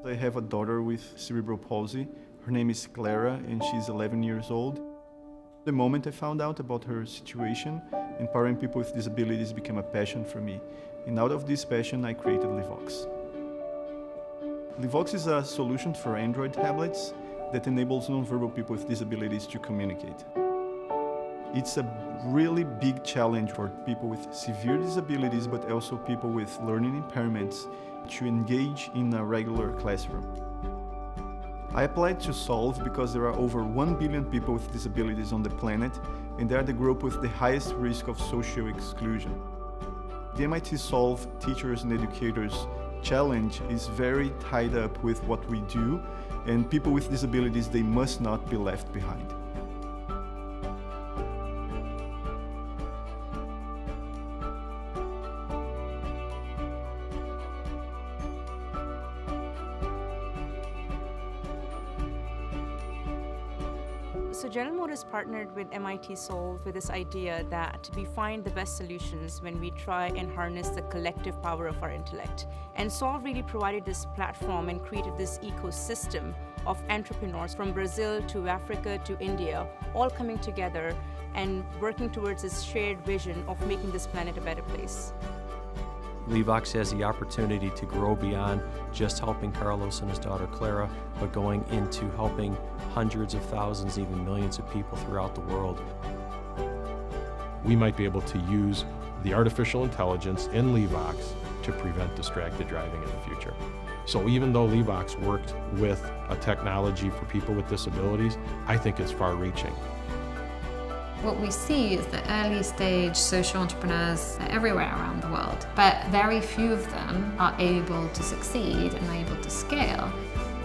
I have a daughter with cerebral palsy. Her name is Clara and she's 11 years old. The moment I found out about her situation, empowering people with disabilities became a passion for me. And out of this passion, I created Livox. Livox is a solution for Android tablets that enables nonverbal people with disabilities to communicate. It's a really big challenge for people with severe disabilities, but also people with learning impairments to engage in a regular classroom. I applied to Solve because there are over 1 billion people with disabilities on the planet, and they are the group with the highest risk of social exclusion. The MIT Solve Teachers and Educators Challenge is very tied up with what we do, and people with disabilities, they must not be left behind. So General Motors partnered with MIT Solve with this idea that we find the best solutions when we try and harness the collective power of our intellect. And Solve really provided this platform and created this ecosystem of entrepreneurs from Brazil to Africa to India, all coming together and working towards this shared vision of making this planet a better place. Livox has the opportunity to grow beyond just helping Carlos and his daughter Clara, but going into helping hundreds of thousands, even millions of people throughout the world. We might be able to use the artificial intelligence in Livox to prevent distracted driving in the future. So even though Livox worked with a technology for people with disabilities, I think it's far-reaching. What we see is that early stage social entrepreneurs are everywhere around the world, but very few of them are able to succeed and are able to scale.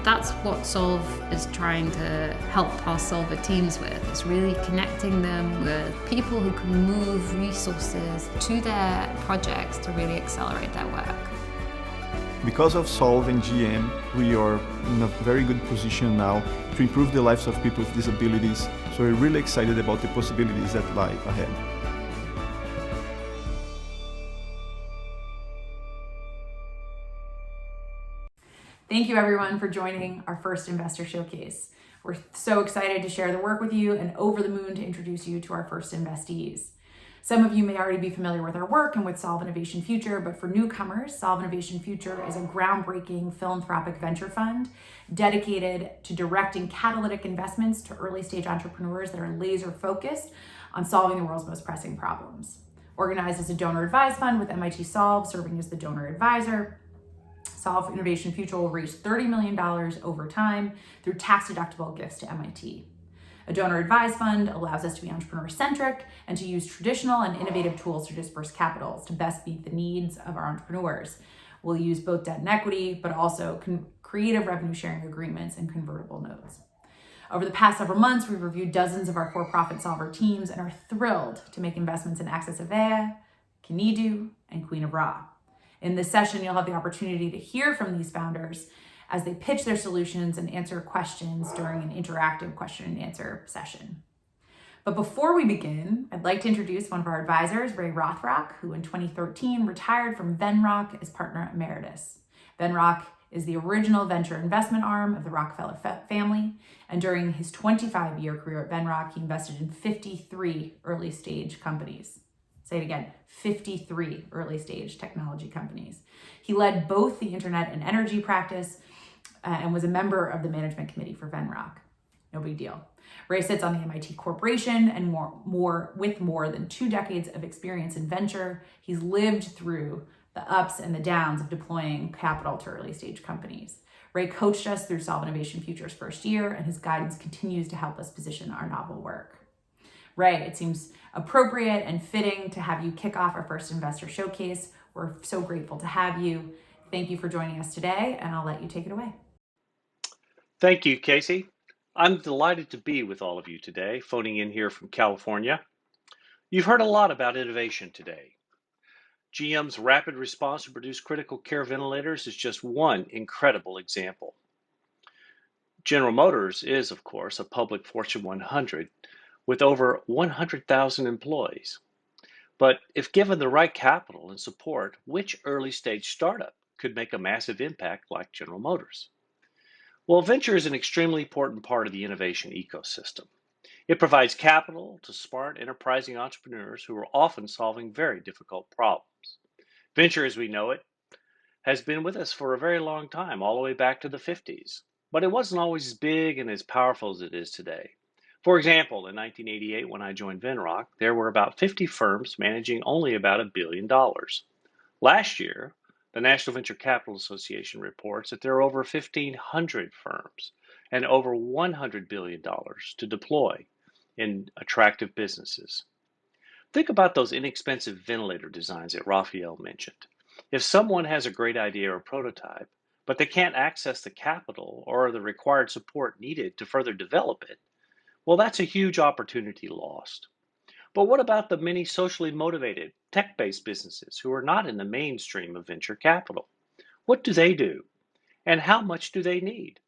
That's what Solve is trying to help our Solver teams with, is really connecting them with people who can move resources to their projects to really accelerate their work. Because of Solve and GM, we are in a very good position now to improve the lives of people with disabilities, so we're really excited about the possibilities that lie ahead. Thank you everyone for joining our first investor showcase. We're so excited to share the work with you and over the moon to introduce you to our first investees. Some of you may already be familiar with our work and with Solve Innovation Future, but for newcomers, Solve Innovation Future is a groundbreaking philanthropic venture fund dedicated to directing catalytic investments to early stage entrepreneurs that are laser focused on solving the world's most pressing problems. Organized as a donor advised fund with MIT Solve serving as the donor advisor, Solve Innovation Future will raise $30 million over time through tax-deductible gifts to MIT. A donor-advised fund allows us to be entrepreneur-centric and to use traditional and innovative tools to disperse capitals to best meet the needs of our entrepreneurs. We'll use both debt and equity, but also creative revenue-sharing agreements and convertible notes. Over the past several months, we've reviewed dozens of our for-profit solver teams and are thrilled to make investments in Afya, Kinedu, and Queen of Ra. In this session, you'll have the opportunity to hear from these founders as they pitch their solutions and answer questions during an interactive question and answer session. But before we begin, I'd like to introduce one of our advisors, Ray Rothrock, who in 2013 retired from Venrock as partner emeritus. Venrock is the original venture investment arm of the Rockefeller family, and during his 25-year career at Venrock, he invested in 53 early stage companies. Say it again, 53 early stage technology companies. He led both the internet and energy practice and was a member of the management committee for Venrock. No big deal. Ray sits on the MIT Corporation and with more than 2 decades of experience in venture. He's lived through the ups and the downs of deploying capital to early stage companies. Ray coached us through Solve Innovation Future's first year, and his guidance continues to help us position our novel work. Ray, it seems appropriate and fitting to have you kick off our first investor showcase. We're so grateful to have you. Thank you for joining us today, and I'll let you take it away. Thank you, Casey. I'm delighted to be with all of you today, phoning in here from California. You've heard a lot about innovation today. GM's rapid response to produce critical care ventilators is just one incredible example. General Motors is, of course, a public Fortune 100 with over 100,000 employees. But if given the right capital and support, which early stage startup could make a massive impact like General Motors? Well, venture is an extremely important part of the innovation ecosystem. It provides capital to smart, enterprising entrepreneurs who are often solving very difficult problems. Venture, as we know it, has been with us for a very long time, all the way back to the 50s, but it wasn't always as big and as powerful as it is today. For example, in 1988, when I joined Venrock, there were about 50 firms managing only about $1 billion. Last year, the National Venture Capital Association reports that there are over 1,500 firms and over $100 billion to deploy in attractive businesses. Think about those inexpensive ventilator designs that Raphael mentioned. If someone has a great idea or prototype, but they can't access the capital or the required support needed to further develop it, well, that's a huge opportunity lost. But what about the many socially motivated, tech based businesses who are not in the mainstream of venture capital? What do they do? And how much do they need?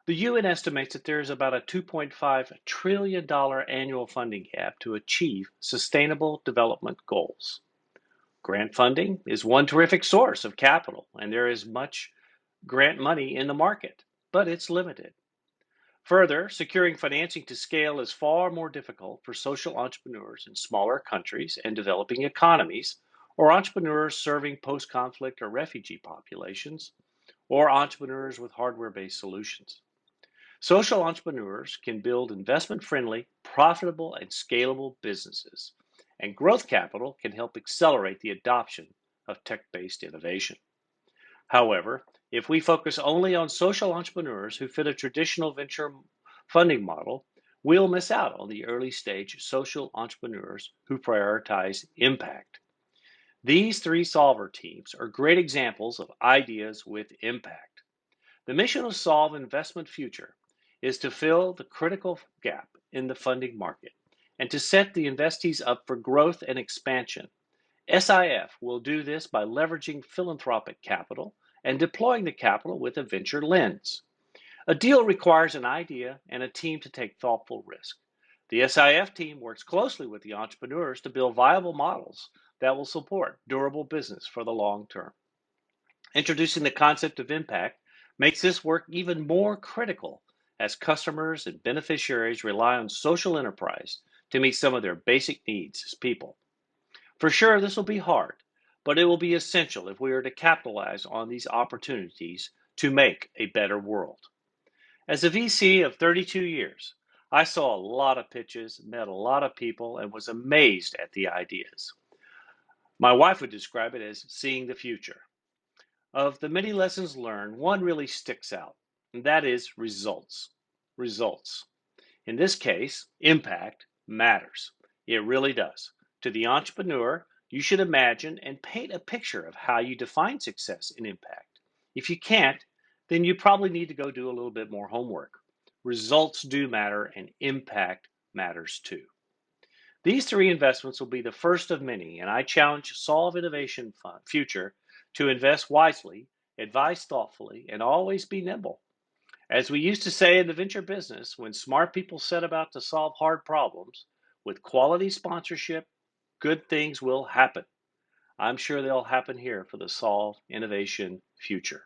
The UN estimates that there is about a $2.5 trillion annual funding gap to achieve sustainable development goals. Grant funding is one terrific source of capital, and there is much grant money in the market, but it's limited. Further, securing financing to scale is far more difficult for social entrepreneurs in smaller countries and developing economies, or entrepreneurs serving post conflict or refugee populations, or entrepreneurs with hardware based solutions. Social entrepreneurs can build investment friendly, profitable, and scalable businesses, and growth capital can help accelerate the adoption of tech based innovation. However, if we focus only on social entrepreneurs who fit a traditional venture funding model, we'll miss out on the early stage social entrepreneurs who prioritize impact. These three solver teams are great examples of ideas with impact. The mission of Solve Investment Future is to fill the critical gap in the funding market and to set the investees up for growth and expansion. SIF will do this by leveraging philanthropic capital and deploying the capital with a venture lens. A deal requires an idea and a team to take thoughtful risk. The SIF team works closely with the entrepreneurs to build viable models that will support durable business for the long term. Introducing the concept of impact makes this work even more critical as customers and beneficiaries rely on social enterprise to meet some of their basic needs as people. For sure, this will be hard, but it will be essential if we are to capitalize on these opportunities to make a better world. As a VC of 32 years, I saw a lot of pitches, met a lot of people, and was amazed at the ideas. My wife would describe it as seeing the future. Of the many lessons learned, one really sticks out, and that is results. Results. In this case, impact matters. It really does. To the entrepreneur, you should imagine and paint a picture of how you define success and impact. If you can't, then you probably need to go do a little bit more homework. Results do matter, and impact matters too. These three investments will be the first of many, and I challenge Solve Innovation Future to invest wisely, advise thoughtfully, and always be nimble. As we used to say in the venture business, when smart people set about to solve hard problems, with quality sponsorship, good things will happen. I'm sure they'll happen here for the Solve Innovation Future.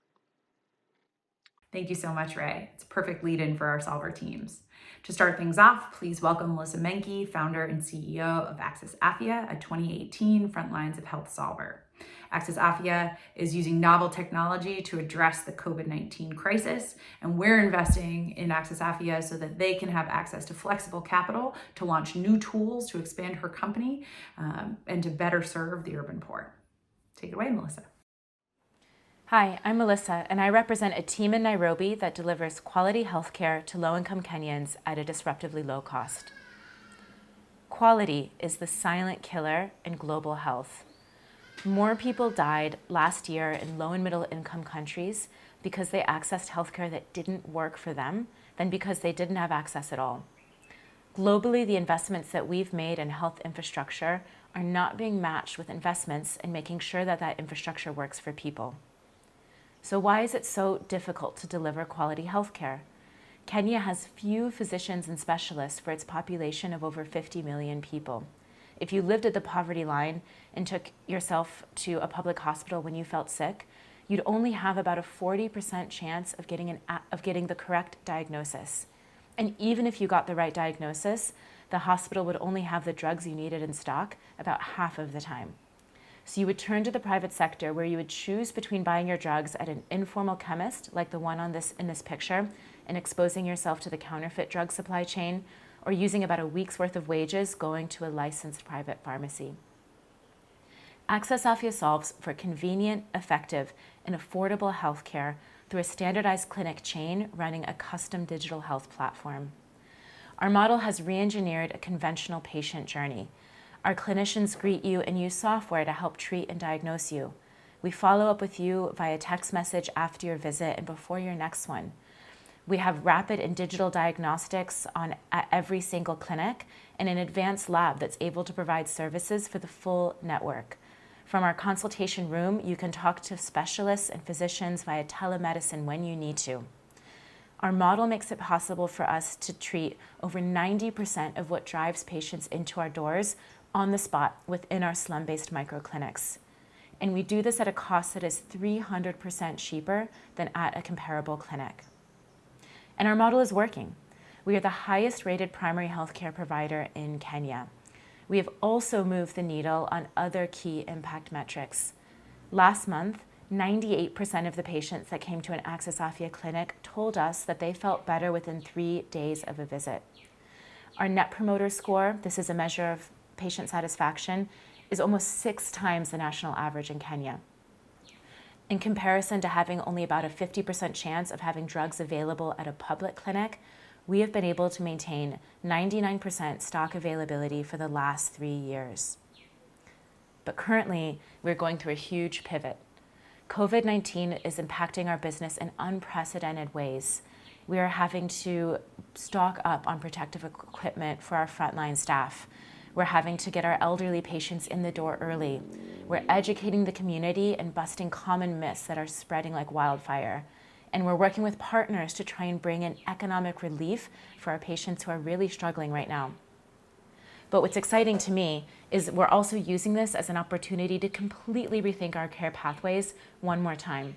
Thank you so much, Ray. It's a perfect lead-in for our solver teams. To start things off, please welcome Melissa Menke, founder and CEO of Afya, a 2018 Frontlines of Health solver. Afya is using novel technology to address the COVID-19 crisis, and we're investing in Afya so that they can have access to flexible capital to launch new tools to expand her company and to better serve the urban poor. Take it away, Melissa. Hi, I'm Melissa, and I represent a team in Nairobi that delivers quality healthcare to low-income Kenyans at a disruptively low cost. Quality is the silent killer in global health. More people died last year in low and middle income countries because they accessed healthcare that didn't work for them than because they didn't have access at all. Globally, the investments that we've made in health infrastructure are not being matched with investments in making sure that that infrastructure works for people. So why is it so difficult to deliver quality healthcare? Kenya has few physicians and specialists for its population of over 50 million people. If you lived at the poverty line and took yourself to a public hospital when you felt sick, you'd only have about a 40% chance of getting the correct diagnosis. And even if you got the right diagnosis, the hospital would only have the drugs you needed in stock about half of the time. So you would turn to the private sector, where you would choose between buying your drugs at an informal chemist, like the one in this picture, and exposing yourself to the counterfeit drug supply chain, or using about a week's worth of wages going to a licensed private pharmacy. Access Afya solves for convenient, effective, and affordable healthcare through a standardized clinic chain running a custom digital health platform. Our model has re-engineered a conventional patient journey. Our clinicians greet you and use software to help treat and diagnose you. We follow up with you via text message after your visit and before your next one. We have rapid and digital diagnostics at every single clinic and an advanced lab that's able to provide services for the full network. From our consultation room, you can talk to specialists and physicians via telemedicine when you need to. Our model makes it possible for us to treat over 90% of what drives patients into our doors on the spot within our slum-based microclinics. And we do this at a cost that is 300% cheaper than at a comparable clinic. And our model is working. We are the highest rated primary healthcare provider in Kenya. We have also moved the needle on other key impact metrics. Last month, 98% of the patients that came to an Access Afya clinic told us that they felt better within 3 days of a visit. Our Net Promoter Score, this is a measure of patient satisfaction, is almost 6 times the national average in Kenya. In comparison to having only about a 50% chance of having drugs available at a public clinic, we have been able to maintain 99% stock availability for the last 3 years. But currently, we're going through a huge pivot. COVID-19 is impacting our business in unprecedented ways. We are having to stock up on protective equipment for our frontline staff. We're having to get our elderly patients in the door early. We're educating the community and busting common myths that are spreading like wildfire. And we're working with partners to try and bring in economic relief for our patients who are really struggling right now. But what's exciting to me is we're also using this as an opportunity to completely rethink our care pathways one more time.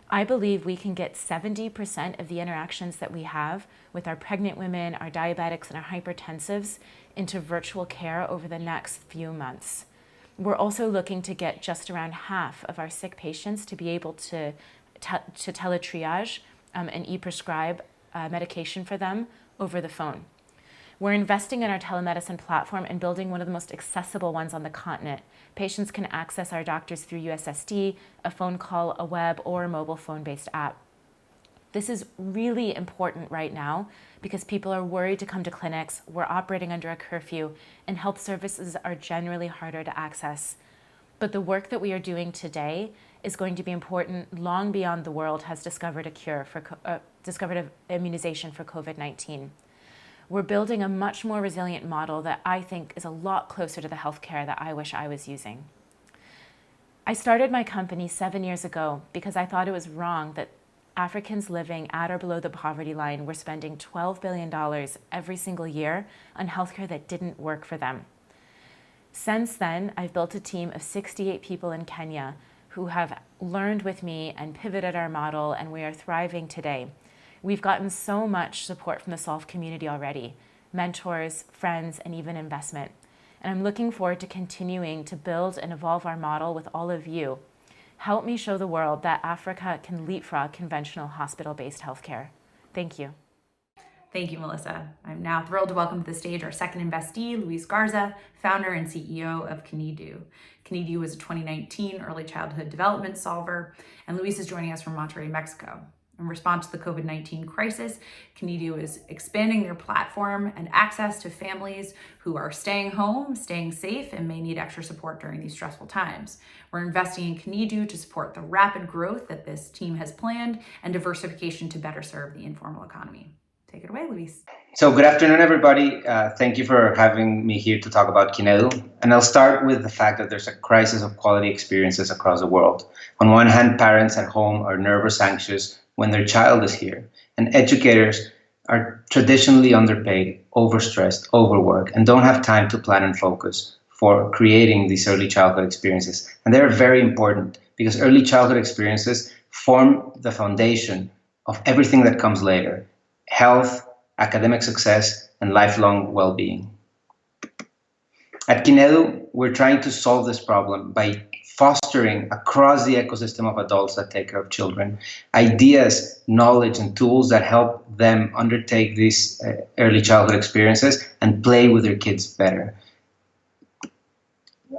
I believe we can get 70% of the interactions that we have with our pregnant women, our diabetics, and our hypertensives into virtual care over the next few months. We're also looking to get just around half of our sick patients to be able to teletriage and e-prescribe medication for them over the phone. We're investing in our telemedicine platform and building one of the most accessible ones on the continent. Patients can access our doctors through USSD, a phone call, a web, or a mobile phone-based app. This is really important right now because people are worried to come to clinics, we're operating under a curfew, and health services are generally harder to access. But the work that we are doing today is going to be important long beyond the world has discovered a cure discovered an immunization for COVID-19. We're building a much more resilient model that I think is a lot closer to the healthcare that I wish I was using. I started my company 7 years ago because I thought it was wrong that Africans living at or below the poverty line were spending $12 billion every single year on healthcare that didn't work for them. Since then, I've built a team of 68 people in Kenya who have learned with me and pivoted our model, and we are thriving today. We've gotten so much support from the Solve community already, mentors, friends, and even investment. And I'm looking forward to continuing to build and evolve our model with all of you. Help me show the world that Africa can leapfrog conventional hospital-based healthcare. Thank you. Thank you, Melissa. I'm now thrilled to welcome to the stage our second investee, Luis Garza, founder and CEO of Kinedu. Kinedu was a 2019 early childhood development solver, and Luis is joining us from Monterrey, Mexico. In response to the COVID-19 crisis, Kinedu is expanding their platform and access to families who are staying home, staying safe, and may need extra support during these stressful times. We're investing in Kinedu to support the rapid growth that this team has planned and diversification to better serve the informal economy. Take it away, Luis. So good afternoon, everybody. Thank you for having me here to talk about Kinedu. And I'll start with the fact that there's a crisis of quality experiences across the world. On one hand, parents at home are nervous, anxious when their child is here. And educators are traditionally underpaid, overstressed, overworked, and don't have time to plan and focus for creating these early childhood experiences. And they're very important because early childhood experiences form the foundation of everything that comes later: health, academic success, and lifelong well-being. At Kinedu, we're trying to solve this problem by fostering across the ecosystem of adults that take care of children ideas, knowledge, and tools that help them undertake these early childhood experiences and play with their kids better.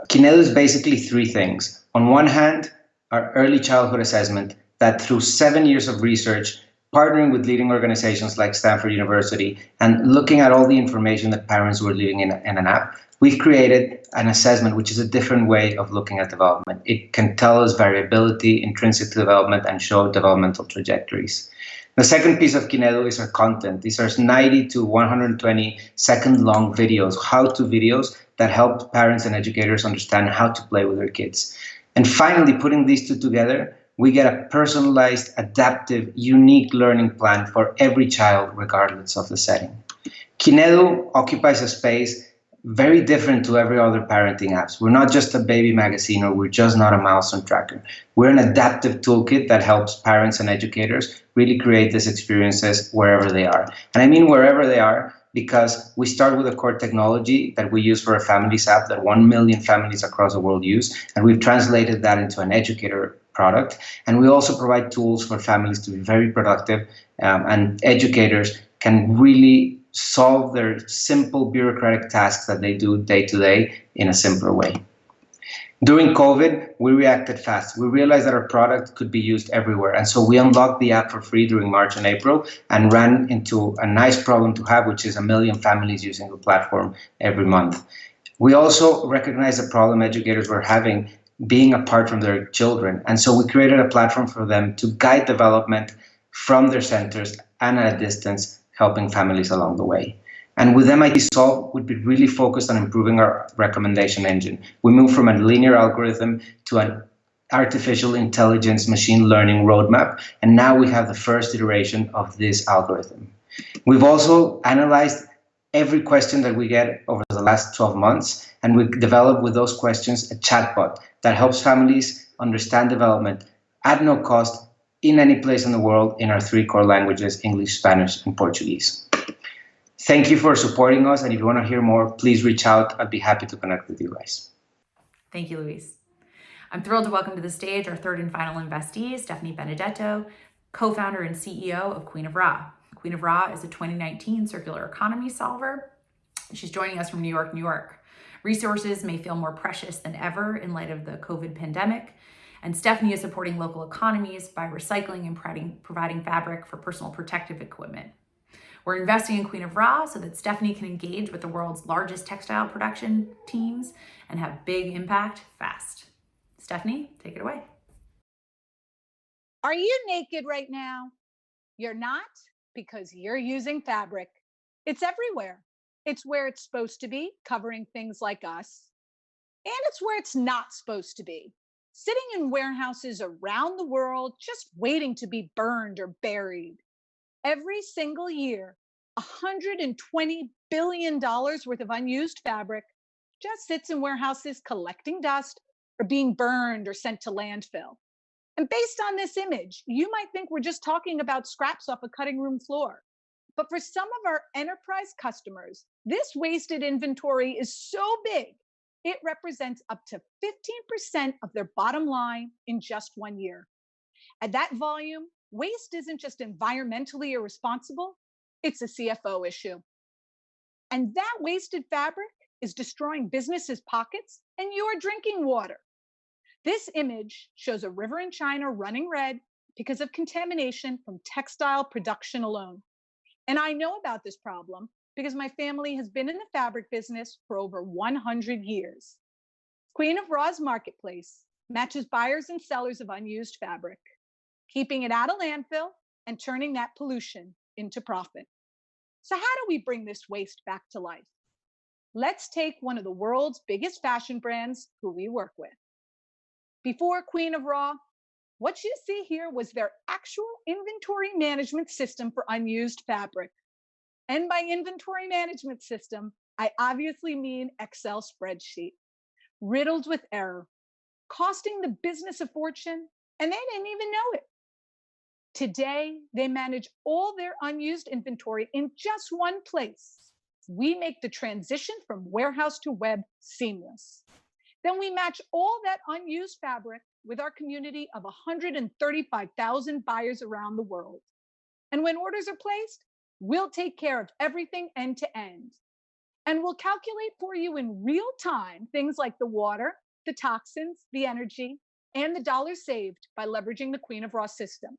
Kinedu is basically three things. On one hand, our early childhood assessment that through 7 years of research, partnering with leading organizations like Stanford University and looking at all the information that parents were leaving in an app, we've created an assessment which is a different way of looking at development. It can tell us variability, intrinsic to development, and show developmental trajectories. The second piece of Kinedu is our content. These are 90 to 120 second long videos, how-to videos that help parents and educators understand how to play with their kids. And finally, putting these two together, we get a personalized, adaptive, unique learning plan for every child, regardless of the setting. Kinedu occupies a space very different to every other parenting apps. We're not just a baby magazine, or we're just not a milestone tracker. We're an adaptive toolkit that helps parents and educators really create these experiences wherever they are. And I mean wherever they are, because we start with a core technology that we use for a families app that 1 million families across the world use, and we've translated that into an educator product. And we also provide tools for families to be very productive, and educators can really solve their simple bureaucratic tasks that they do day to day in a simpler way. During COVID, we reacted fast. We realized that our product could be used everywhere. And so we unlocked the app for free during March and April and ran into a nice problem to have, which is 1 million families using the platform every month. We also recognized the problem educators were having being apart from their children. And so we created a platform for them to guide development from their centers and at a distance, helping families along the way. And with MIT Solve, we'd be really focused on improving our recommendation engine. We moved from a linear algorithm to an artificial intelligence machine learning roadmap, and now we have the first iteration of this algorithm. We've also analyzed every question that we get over the last 12 months, and we developed with those questions a chatbot that helps families understand development at no cost in any place in the world in our 3 core languages, English, Spanish, and Portuguese. Thank you for supporting us, and if you want to hear more, please reach out. I'd be happy to connect with you guys. Thank you, Luis. I'm thrilled to welcome to the stage our third and final investee, Stephanie Benedetto, co-founder and CEO of Queen of Ra. Queen of Ra is a 2019 circular economy solver. She's joining us from New York, New York. Resources may feel more precious than ever in light of the COVID pandemic, and Stephanie is supporting local economies by recycling and providing fabric for personal protective equipment. We're investing in Queen of Ra so that Stephanie can engage with the world's largest textile production teams and have big impact fast. Stephanie, take it away. Are you naked right now? You're not, because you're using fabric. It's everywhere. It's where it's supposed to be, covering things like us. And it's where it's not supposed to be, sitting in warehouses around the world, just waiting to be burned or buried. Every single year, $120 billion worth of unused fabric just sits in warehouses collecting dust or being burned or sent to landfill. And based on this image, you might think we're just talking about scraps off a cutting room floor. But for some of our enterprise customers, this wasted inventory is so big, it represents up to 15% of their bottom line in just 1 year. At that volume, waste isn't just environmentally irresponsible, it's a CFO issue. And that wasted fabric is destroying businesses' pockets and your drinking water. This image shows a river in China running red because of contamination from textile production alone. And I know about this problem because my family has been in the fabric business for over 100 years. Queen of Ra's marketplace matches buyers and sellers of unused fabric, keeping it out of landfill and turning that pollution into profit. So how do we bring this waste back to life? Let's take one of the world's biggest fashion brands who we work with. Before Queen of Ra, what you see here was their actual inventory management system for unused fabric. And by inventory management system, I obviously mean Excel spreadsheet. riddled with error, costing the business a fortune, and they didn't even know it. Today, they manage all their unused inventory in just one place. We make the transition from warehouse to web seamless. Then we match all that unused fabric with our community of 135,000 buyers around the world. And when orders are placed, we'll take care of everything end to end. And we'll calculate for you in real time things like the water, the toxins, the energy, and the dollars saved by leveraging the Queen of Raw system.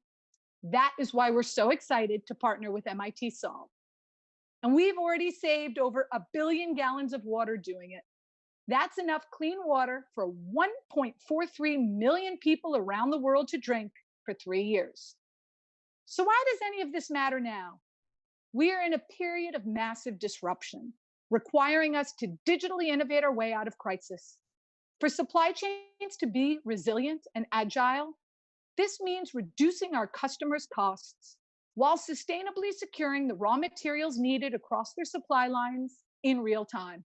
That is why we're so excited to partner with MIT Solve. And we've already saved over 1 billion gallons of water doing it. That's enough clean water for 1.43 million people around the world to drink for 3 years. So why does any of this matter now? We are in a period of massive disruption, requiring us to digitally innovate our way out of crisis. For supply chains to be resilient and agile, this means reducing our customers' costs while sustainably securing the raw materials needed across their supply lines in real time.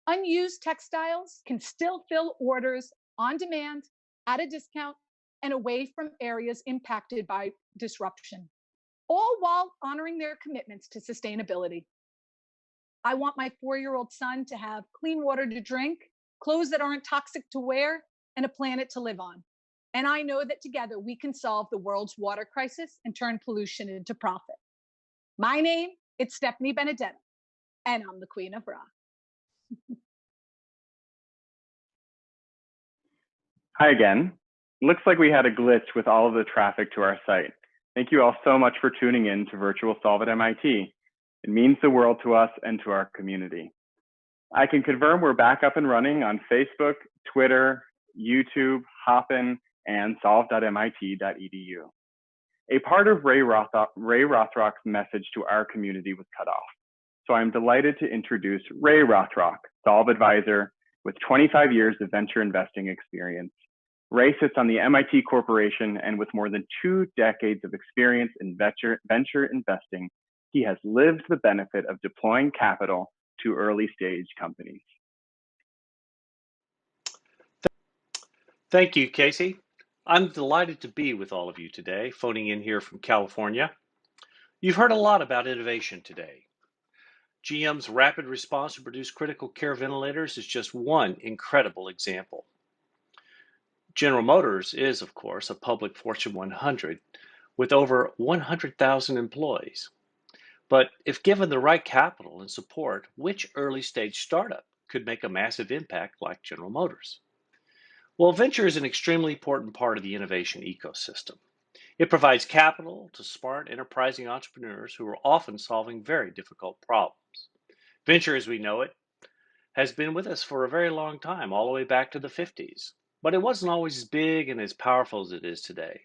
Unused textiles can still fill orders on demand, at a discount, and away from areas impacted by disruption, all while honoring their commitments to sustainability. I want my 4-year-old son to have clean water to drink, clothes that aren't toxic to wear, and a planet to live on. And I know that together we can solve the world's water crisis and turn pollution into profit. My name is Stephanie Benedetto, and I'm the Queen of Raw. Hi again. Looks like we had a glitch with all of the traffic to our site. Thank you all so much for tuning in to Virtual Solve at MIT. It means the world to us and to our community. I can confirm we're back up and running on Facebook, Twitter, YouTube, Hopin, and solve.mit.edu. A part of Ray Rothrock's message to our community was cut off. So I'm delighted to introduce Ray Rothrock, Solve advisor with 25 years of venture investing experience. Ray sits on the MIT Corporation, and with more than 2 decades of experience in venture investing, he has lived the benefit of deploying capital to early stage companies. Thank you, Casey. I'm delighted to be with all of you today, phoning in here from California. You've heard a lot about innovation today. GM's rapid response to produce critical care ventilators is just one incredible example. General Motors is, of course, a public Fortune 100 with over 100,000 employees. But if given the right capital and support, which early stage startup could make a massive impact like General Motors? Well, venture is an extremely important part of the innovation ecosystem. It provides capital to smart, enterprising entrepreneurs who are often solving very difficult problems. Venture, as we know it, has been with us for a very long time, all the way back to the 50s. But it wasn't always as big and as powerful as it is today.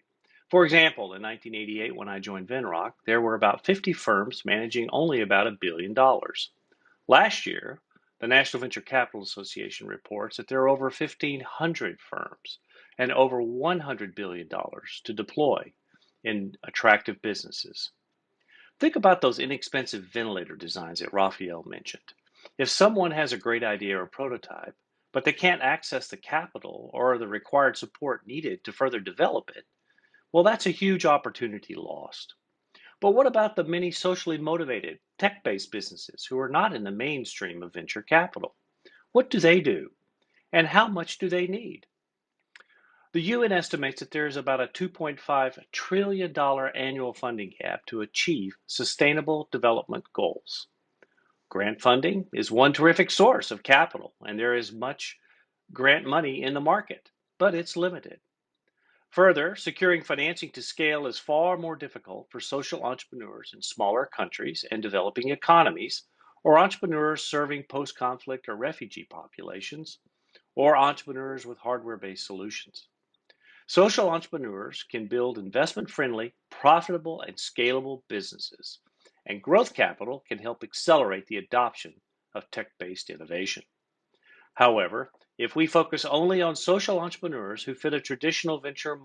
For example, in 1988, when I joined Venrock, there were about 50 firms managing only about $1 billion. Last year, the National Venture Capital Association reports that there are over 1,500 firms and over $100 billion to deploy in attractive businesses. Think about those inexpensive ventilator designs that Raphael mentioned. If someone has a great idea or prototype, but they can't access the capital or the required support needed to further develop it, well, that's a huge opportunity lost. But what about the many socially motivated, tech-based businesses who are not in the mainstream of venture capital? What do they do? And how much do they need? The UN estimates that there is about a $2.5 trillion annual funding gap to achieve sustainable development goals. Grant funding is one terrific source of capital, and there is much grant money in the market, but it's limited. Further, securing financing to scale is far more difficult for social entrepreneurs in smaller countries and developing economies, or entrepreneurs serving post-conflict or refugee populations, or entrepreneurs with hardware-based solutions. Social entrepreneurs can build investment-friendly, profitable, and scalable businesses, and growth capital can help accelerate the adoption of tech-based innovation. However, if we focus only on social entrepreneurs who fit a traditional venture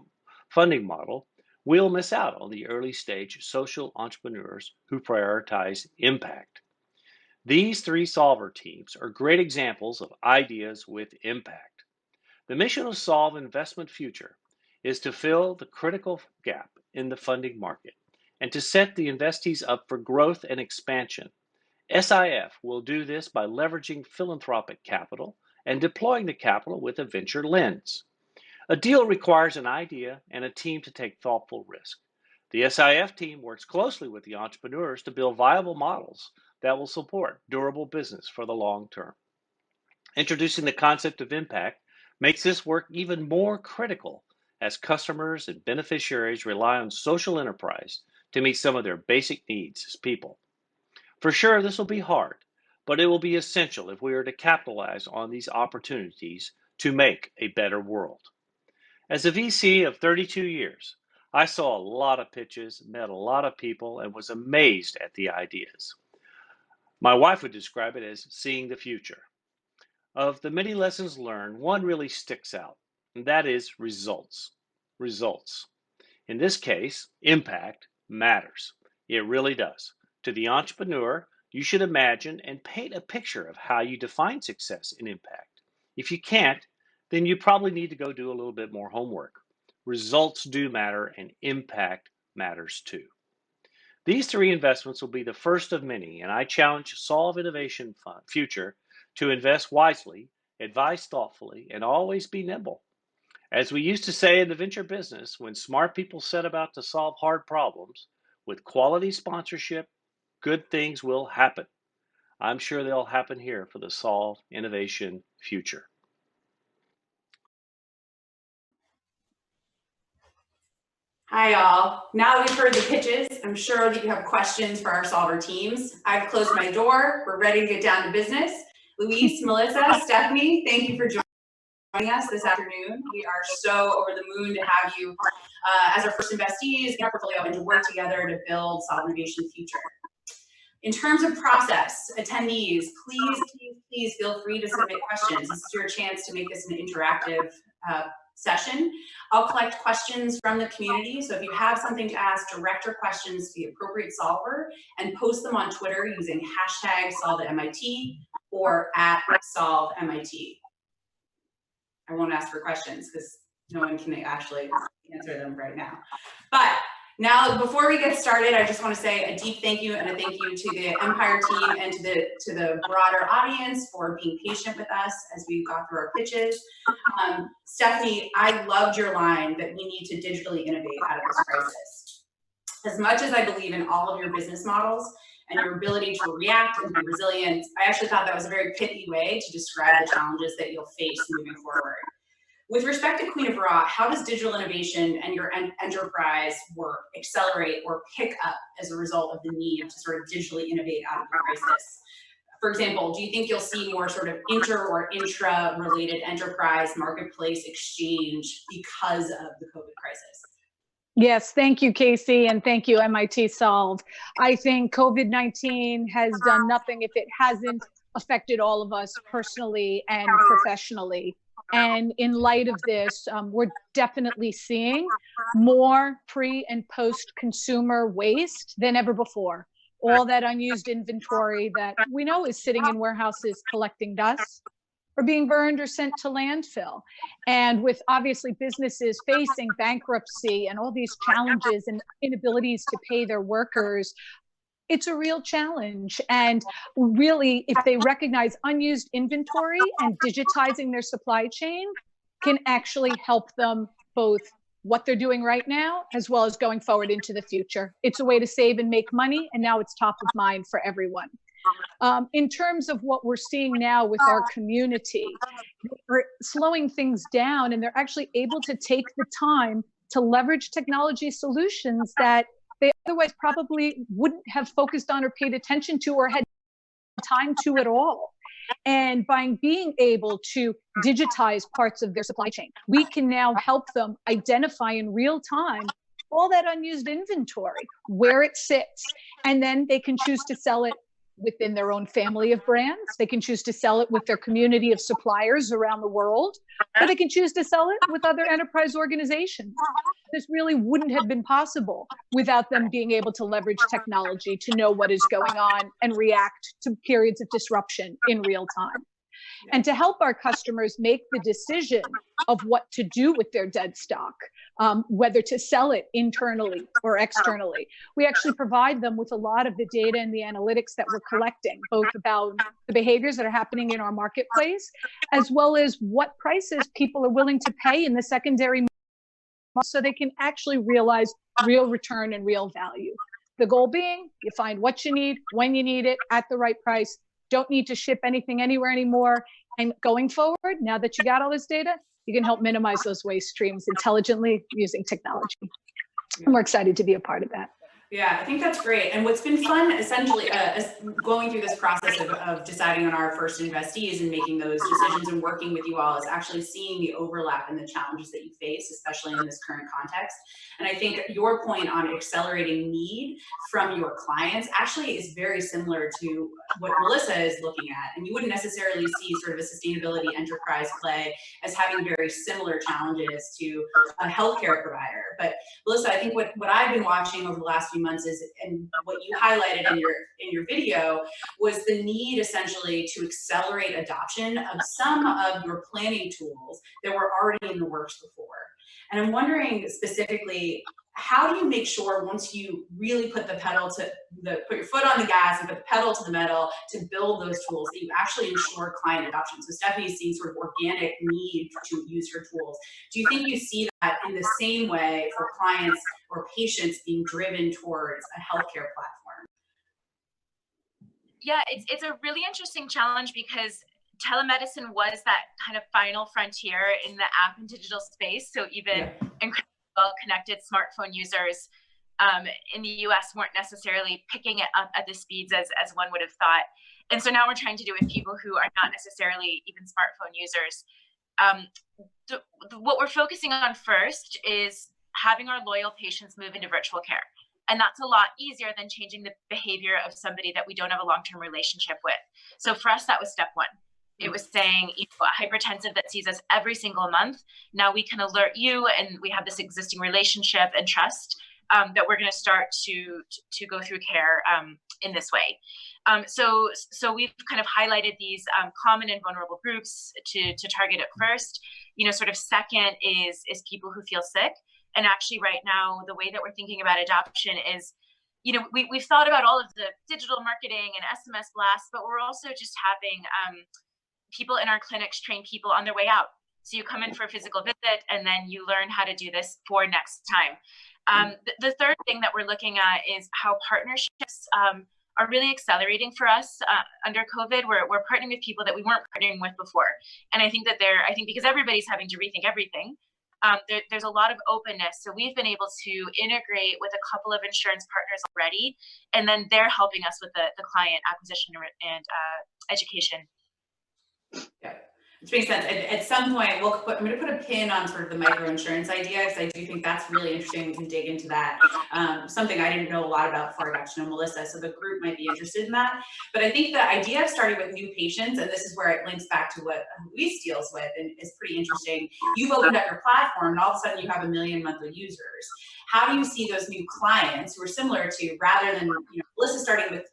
funding model, we'll miss out on the early stage social entrepreneurs who prioritize impact. These three solver teams are great examples of ideas with impact. The mission of Solve Investment Future is to fill the critical gap in the funding market and to set the investees up for growth and expansion. SIF will do this by leveraging philanthropic capital and deploying the capital with a venture lens. A deal requires an idea and a team to take thoughtful risk. The SIF team works closely with the entrepreneurs to build viable models that will support durable business for the long term. Introducing the concept of impact makes this work even more critical as customers and beneficiaries rely on social enterprise to meet some of their basic needs as people. For sure, this will be hard, but it will be essential if we are to capitalize on these opportunities to make a better world. As a VC of 32 years, I saw a lot of pitches, met a lot of people, and was amazed at the ideas. My wife would describe it as seeing the future. Of the many lessons learned, one really sticks out, and that is results. Results. In this case, impact matters. It really does. To the entrepreneur, you should imagine and paint a picture of how you define success and impact. If you can't, then you probably need to go do a little bit more homework. Results do matter, and impact matters too. These three investments will be the first of many, and I challenge Solve Innovation Future to invest wisely, advise thoughtfully, and always be nimble. As we used to say in the venture business, when smart people set about to solve hard problems, with quality sponsorship, good things will happen. I'm sure they'll happen here for the Solve Innovation Future. Hi, all. Now that we've heard the pitches, I'm sure that you have questions for our solver teams. I've closed my door. We're ready to get down to business. Luis, Melissa, Stephanie, thank you for joining us this afternoon. We are so over the moon to have you as our first investees in our portfolio and to work together to build Solve Innovation Future. In terms of process, attendees, please feel free to submit questions. This is your chance to make this an interactive session. I'll collect questions from the community. So if you have something to ask, direct your questions to the appropriate solver and post them on Twitter using hashtag #SolveAtMIT or @SolveMIT. I won't ask for questions because no one can actually answer them right now. But now, before we get started, I just want to say a deep thank you and a thank you to the Empire team and to the broader audience for being patient with us as we got through our pitches. Stephanie, I loved your line that we need to digitally innovate out of this crisis. As much as I believe in all of your business models and your ability to react and be resilient, I actually thought that was a very pithy way to describe the challenges that you'll face moving forward. With respect to Queen of Raw, how does digital innovation and your enterprise work accelerate or pick up as a result of the need to sort of digitally innovate out of the crisis? For example, do you think you'll see more sort of inter or intra-related enterprise marketplace exchange because of the COVID crisis? Yes, thank you, Casey, and thank you, MIT Solve. I think COVID-19 has done nothing if it hasn't affected all of us personally and professionally. And in light of this, we're definitely seeing more pre and post consumer waste than ever before. All that unused inventory that we know is sitting in warehouses collecting dust or being burned or sent to landfill. And with obviously businesses facing bankruptcy and all these challenges and inabilities to pay their workers, it's a real challenge. And really, if they recognize unused inventory and digitizing their supply chain can actually help them both what they're doing right now, as well as going forward into the future. It's a way to save and make money, and now it's top of mind for everyone. In terms of what we're seeing now with our community, we're slowing things down, and they're actually able to take the time to leverage technology solutions that they otherwise probably wouldn't have focused on or paid attention to or had time to at all. And by being able to digitize parts of their supply chain, we can now help them identify in real time all that unused inventory, where it sits, and then they can choose to sell it within their own family of brands. They can choose to sell it with their community of suppliers around the world, or they can choose to sell it with other enterprise organizations. This really wouldn't have been possible without them being able to leverage technology to know what is going on and react to periods of disruption in real time. And to help our customers make the decision of what to do with their dead stock, whether to sell it internally or externally, we actually provide them with a lot of the data and the analytics that we're collecting, both about the behaviors that are happening in our marketplace, as well as what prices people are willing to pay in the secondary market, so they can actually realize real return and real value. The goal being, you find what you need, when you need it, at the right price. Don't need to ship anything anywhere anymore. And going forward, now that you got all this data, you can help minimize those waste streams intelligently using technology. And we're excited to be a part of that. Yeah, I think that's great. And what's been fun, essentially, going through this process of deciding on our first investees and making those decisions and working with you all, is actually seeing the overlap and the challenges that you face, especially in this current context. And I think your point on accelerating need from your clients actually is very similar to what Melissa is looking at. And you wouldn't necessarily see sort of a sustainability enterprise play as having very similar challenges to a healthcare provider. But Melissa, I think what I've been watching over the last few months is, and what you highlighted in your video, was the need essentially to accelerate adoption of some of your planning tools that were already in the works before. And I'm wondering specifically, how do you make sure once you really put put your foot on the gas and put the pedal to the metal to build those tools, that you actually ensure client adoption? So Stephanie's seeing sort of organic need to use your tools. Do you think you see that in the same way for clients or patients being driven towards a healthcare platform? Yeah, it's a really interesting challenge, because telemedicine was that kind of final frontier in the app and digital space. So even incredibly well-connected smartphone users in the US weren't necessarily picking it up at the speeds as one would have thought. And so now we're trying to do it with people who are not necessarily even smartphone users. What we're focusing on first is having our loyal patients move into virtual care. And that's a lot easier than changing the behavior of somebody that we don't have a long-term relationship with. So for us, that was step one. It was saying, a hypertensive that sees us every single month, now we can alert you, and we have this existing relationship and trust that we're going to start to go through care in this way. So we've kind of highlighted these common and vulnerable groups to target at first. Sort of second is people who feel sick. And actually right now, the way that we're thinking about adoption is, we've thought about all of the digital marketing and SMS blasts, but we're also just having people in our clinics train people on their way out. So you come in for a physical visit, and then you learn how to do this for next time. The third thing that we're looking at is how partnerships are really accelerating for us under COVID. We're partnering with people that we weren't partnering with before. And I think because everybody's having to rethink everything, there's a lot of openness. So we've been able to integrate with a couple of insurance partners already, and then they're helping us with the client acquisition and education. Yeah, which makes sense. At some point, I'm going to put a pin on sort of the microinsurance idea, because I do think that's really interesting. We can dig into that. Something I didn't know a lot about before I got to know Melissa, so the group might be interested in that. But I think the idea of starting with new patients, and this is where it links back to what Luis deals with, and is pretty interesting. You've opened up your platform, and all of a sudden you have 1 million monthly users. How do you see those new clients who are similar to, rather than Melissa starting with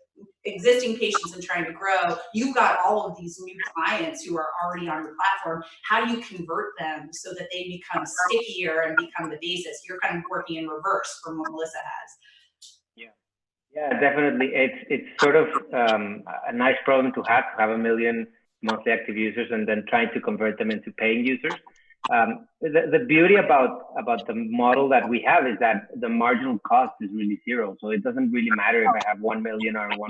existing patients and trying to grow, you've got all of these new clients who are already on your platform. How do you convert them so that they become stickier and become the basis? You're kind of working in reverse from what Melissa has. Yeah, definitely. It's sort of a nice problem to have 1 million monthly active users and then trying to convert them into paying users. The beauty about the model that we have is that the marginal cost is really zero. So it doesn't really matter if I have 1 million or 1.5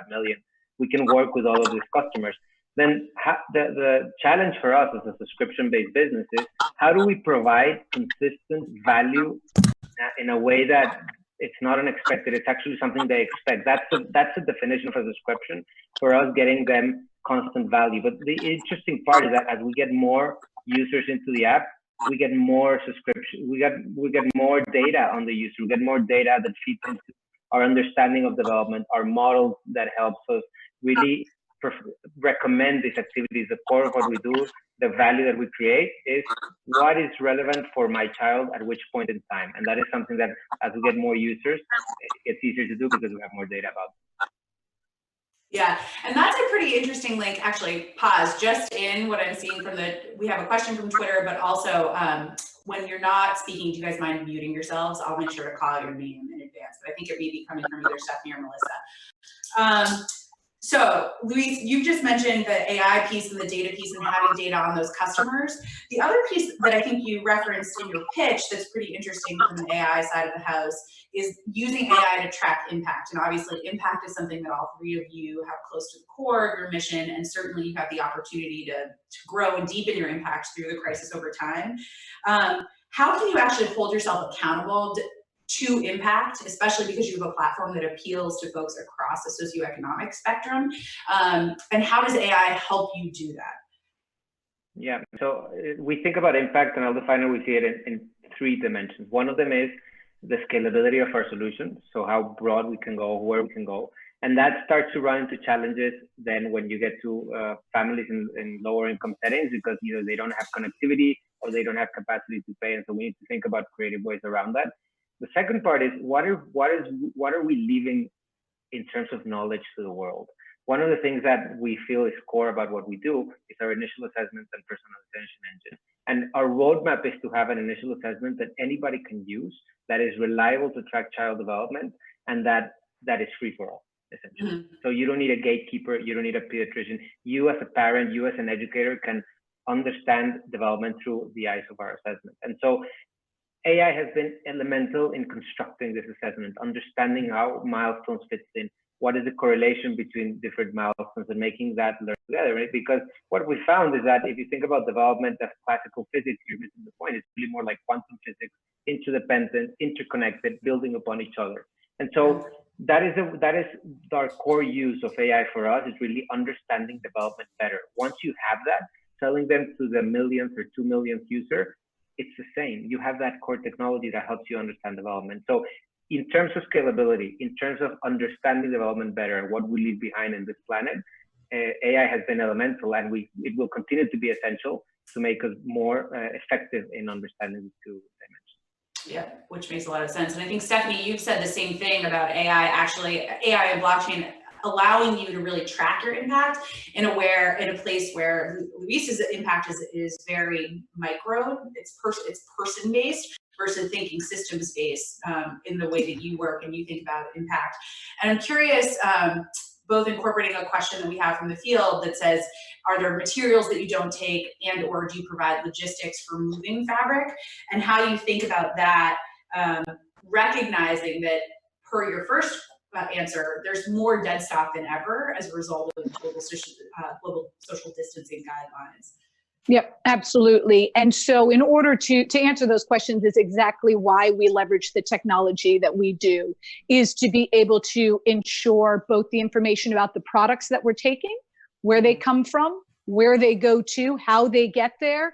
million. We can work with all of these customers. Then the challenge for us as a subscription-based business is, how do we provide consistent value in a way that it's not unexpected, it's actually something they expect. That's the definition of a subscription, for us, getting them constant value. But the interesting part is that as we get more users into the app, we get more subscription, we get more data on the user, we get more data that feeds into our understanding of development, our models that helps us really recommend these activities. The core of what we do, the value that we create is what is relevant for my child at which point in time. And that is something that as we get more users, it's easier to do because we have more data about it. Yeah, and that's a pretty interesting link. Actually, pause, just in what I'm seeing from we have a question from Twitter, but also when you're not speaking, do you guys mind muting yourselves? I'll make sure to call your name in advance, but I think it may be coming from either Stephanie or Melissa. So, Luis, you just mentioned the AI piece and the data piece and having data on those customers. The other piece that I think you referenced in your pitch that's pretty interesting from the AI side of the house is using AI to track impact. And obviously, impact is something that all three of you have close to the core of your mission, and certainly you have the opportunity to grow and deepen your impact through the crisis over time. How can you actually hold yourself accountable to impact, especially because you have a platform that appeals to folks across the socioeconomic spectrum? And how does AI help you do that? Yeah, so we think about impact, and I'll define it, we see it in three dimensions. One of them is the scalability of our solutions, so how broad we can go, where we can go. And that starts to run into challenges then when you get to families in lower income settings, because either they don't have connectivity or they don't have capacity to pay. And so we need to think about creative ways around that. The second part is what are we leaving in terms of knowledge to the world? One of the things that we feel is core about what we do is our initial assessment and personalization engine. And our roadmap is to have an initial assessment that anybody can use, that is reliable to track child development, and that is free for all, essentially. Mm-hmm. So you don't need a gatekeeper, you don't need a pediatrician. You as a parent, you as an educator can understand development through the eyes of our assessment. And so AI has been elemental in constructing this assessment, understanding how milestones fit in, what is the correlation between different milestones, and making that learn together, right? Because what we found is that if you think about development as classical physics, you're missing the point. It's really more like quantum physics, interdependent, interconnected, building upon each other. And so that is our core use of AI for us, is really understanding development better. Once you have that, selling them to the millionth or 2 millionth user, it's the same. You have that core technology that helps you understand development. So in terms of scalability, in terms of understanding development better, what we leave behind in this planet, AI has been elemental, and it will continue to be essential to make us more effective in understanding these two dimensions. Yeah, which makes a lot of sense. And I think, Stephanie, you've said the same thing about AI and blockchain allowing you to really track your impact in a place where Luis's impact is very micro, it's person-based versus thinking systems-based in the way that you work and you think about impact. And I'm curious, both incorporating a question that we have from the field that says, are there materials that you don't take, and or do you provide logistics for moving fabric? And how you think about that, recognizing that per your first answer, there's more dead stock than ever as a result of global social distancing guidelines. Yep, absolutely. And so in order to answer those questions is exactly why we leverage the technology that we do, is to be able to ensure both the information about the products that we're taking, where they come from, where they go to, how they get there.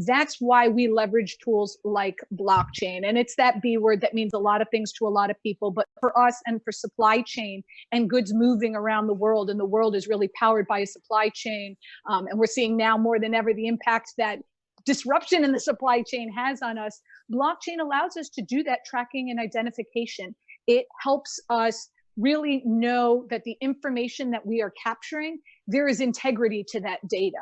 That's why we leverage tools like blockchain. And it's that B word that means a lot of things to a lot of people, but for us and for supply chain and goods moving around the world, and the world is really powered by a supply chain. And we're seeing now more than ever the impact that disruption in the supply chain has on us. Blockchain allows us to do that tracking and identification. It helps us really know that the information that we are capturing, there is integrity to that data.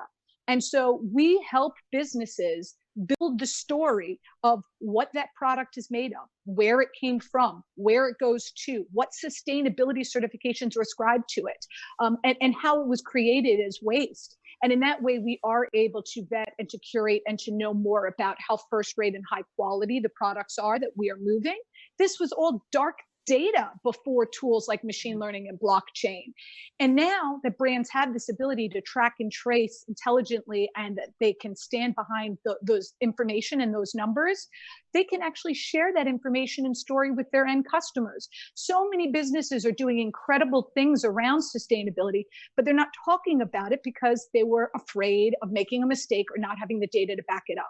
And so we help businesses build the story of what that product is made of, where it came from, where it goes to, what sustainability certifications are ascribed to it, and how it was created as waste. And in that way, we are able to vet and to curate and to know more about how first-rate and high quality the products are that we are moving. This was all dark data before tools like machine learning and blockchain. And now that brands have this ability to track and trace intelligently, and that they can stand behind those information and those numbers, they can actually share that information and story with their end customers. So many businesses are doing incredible things around sustainability, but they're not talking about it because they were afraid of making a mistake or not having the data to back it up.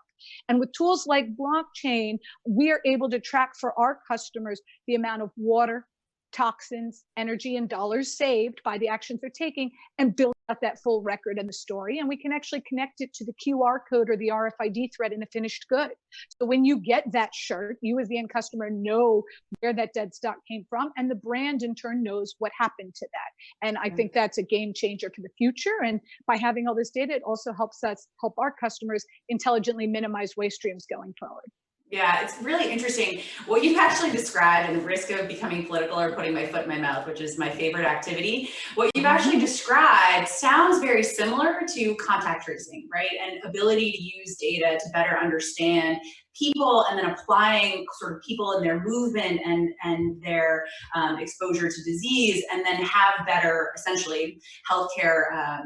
And with tools like blockchain, we are able to track for our customers the amount of water, toxins, energy, and dollars saved by the actions they're taking, and build out that full record and the story. And we can actually connect it to the QR code or the RFID thread in a finished good. So when you get that shirt, you as the end customer know where that dead stock came from, and the brand in turn knows what happened to that. And I think that's a game changer for the future. And by having all this data, it also helps us help our customers intelligently minimize waste streams going forward. Yeah, it's really interesting. What you've actually described, and the risk of becoming political or putting my foot in my mouth, which is my favorite activity, what you've actually described sounds very similar to contact tracing, right? And ability to use data to better understand people, and then applying sort of people and their movement and their exposure to disease, and then have better, essentially, healthcare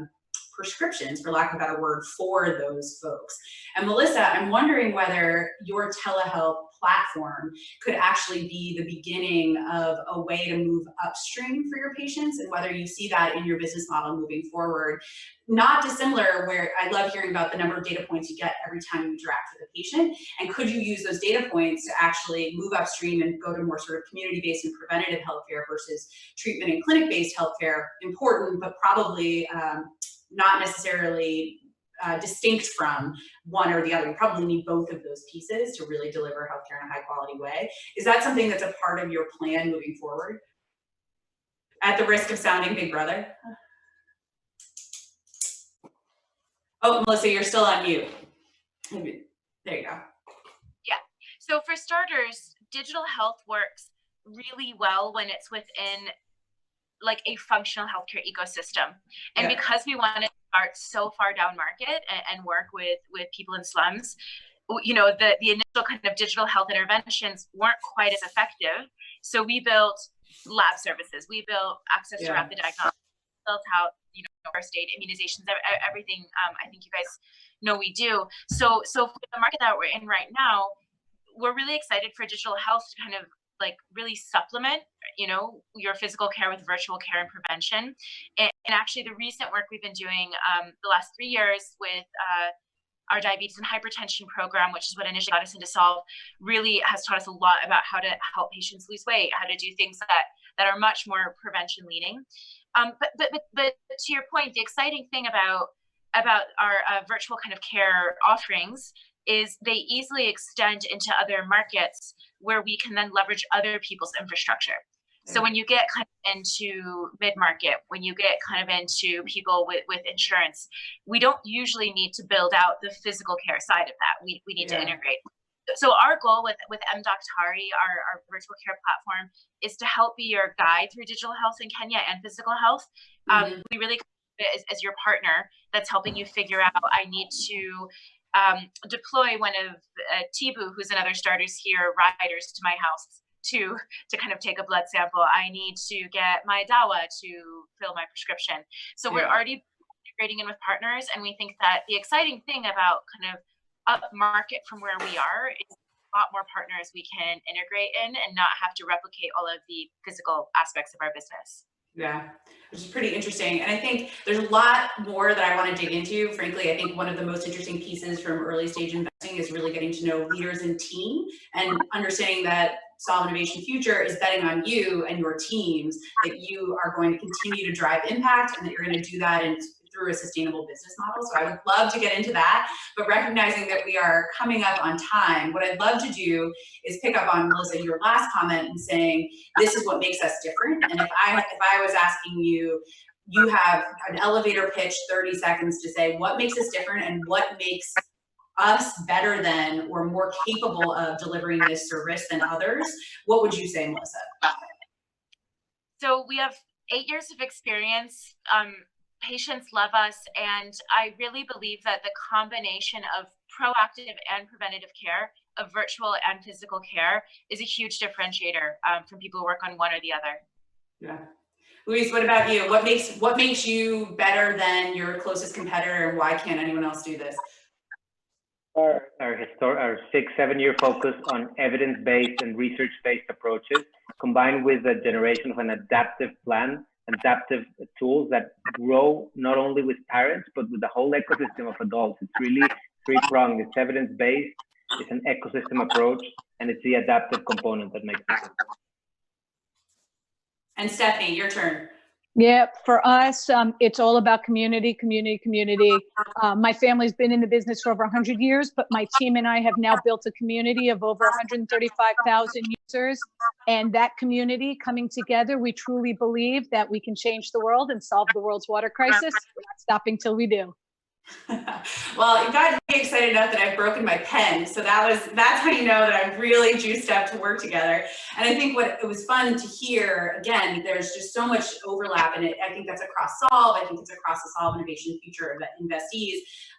prescriptions, for lack of a better word, for those folks. And Melissa, I'm wondering whether your telehealth platform could actually be the beginning of a way to move upstream for your patients, and whether you see that in your business model moving forward. Not dissimilar, where I love hearing about the number of data points you get every time you interact with a patient, and could you use those data points to actually move upstream and go to more sort of community-based and preventative healthcare versus treatment and clinic-based healthcare? Important, but probably not necessarily distinct from one or the other. You probably need both of those pieces to really deliver healthcare in a high quality way. Is that something that's a part of your plan moving forward? At the risk of sounding Big Brother? Oh, Melissa, you're still on mute. There you go. Yeah. So for starters, digital health works really well when it's within like a functional healthcare ecosystem. And because we want to start so far down market and work with people in slums, you know, the initial kind of digital health interventions weren't quite as effective. So we built lab services, we built access to rapid diagnostics, built out, you know, first aid, immunizations, everything. I think you guys know we do. So for the market that we're in right now, we're really excited for digital health to kind of like really supplement, you know, your physical care with virtual care and prevention. And actually the recent work we've been doing the last 3 years with our diabetes and hypertension program, which is what initially got us into Solve, really has taught us a lot about how to help patients lose weight, how to do things that are much more prevention leaning. But to your point, the exciting thing about our virtual kind of care offerings is they easily extend into other markets where we can then leverage other people's infrastructure. So when you get kind of into mid-market, when you get kind of into people with insurance, we don't usually need to build out the physical care side of that. We need to integrate. So our goal with MDoctari, our virtual care platform, is to help be your guide through digital health in Kenya and physical health. We really as your partner that's helping you figure out, I need to deploy one of Tibu, who's another Starters Here, riders to my house to kind of take a blood sample. I need to get my dawa to fill my prescription. So we're already integrating in with partners, and we think that the exciting thing about kind of up market from where we are is a lot more partners we can integrate in and not have to replicate all of the physical aspects of our business. Yeah, which is pretty interesting. And I think there's a lot more that I want to dig into. Frankly, I think one of the most interesting pieces from early stage investing is really getting to know leaders and team, and understanding that Solve Innovation Future is betting on you and your teams, that you are going to continue to drive impact, and that you're going to do that through a sustainable business model. So I would love to get into that, but recognizing that we are coming up on time, what I'd love to do is pick up on, Melissa, your last comment and saying, this is what makes us different. And if I was asking you, you have an elevator pitch, 30 seconds to say what makes us different and what makes us better than or more capable of delivering this service than others, what would you say, Melissa? So we have 8 years of experience. Patients love us, and I really believe that the combination of proactive and preventative care, of virtual and physical care, is a huge differentiator from people who work on one or the other. Yeah. Luis, what about you? What makes you better than your closest competitor, and why can't anyone else do this? Our 6-7 year focus on evidence-based and research-based approaches, combined with the generation of an adaptive plan, adaptive tools that grow not only with parents, but with the whole ecosystem of adults. It's really three-pronged. It's evidence-based, it's an ecosystem approach, and it's the adaptive component that makes it. And Stephanie, your turn. Yeah, for us, it's all about community, community, community. My family's been in the business for over 100 years, but my team and I have now built a community of over 135,000 users. And that community coming together, we truly believe that we can change the world and solve the world's water crisis. We're not stopping till we do. Well, you got me excited enough that I've broken my pen. So that's how you know that I'm really juiced up to work together. And I think what it was fun to hear, again, there's just so much overlap in it. I think that's across Solve. I think it's across the Solve Innovation Future investees.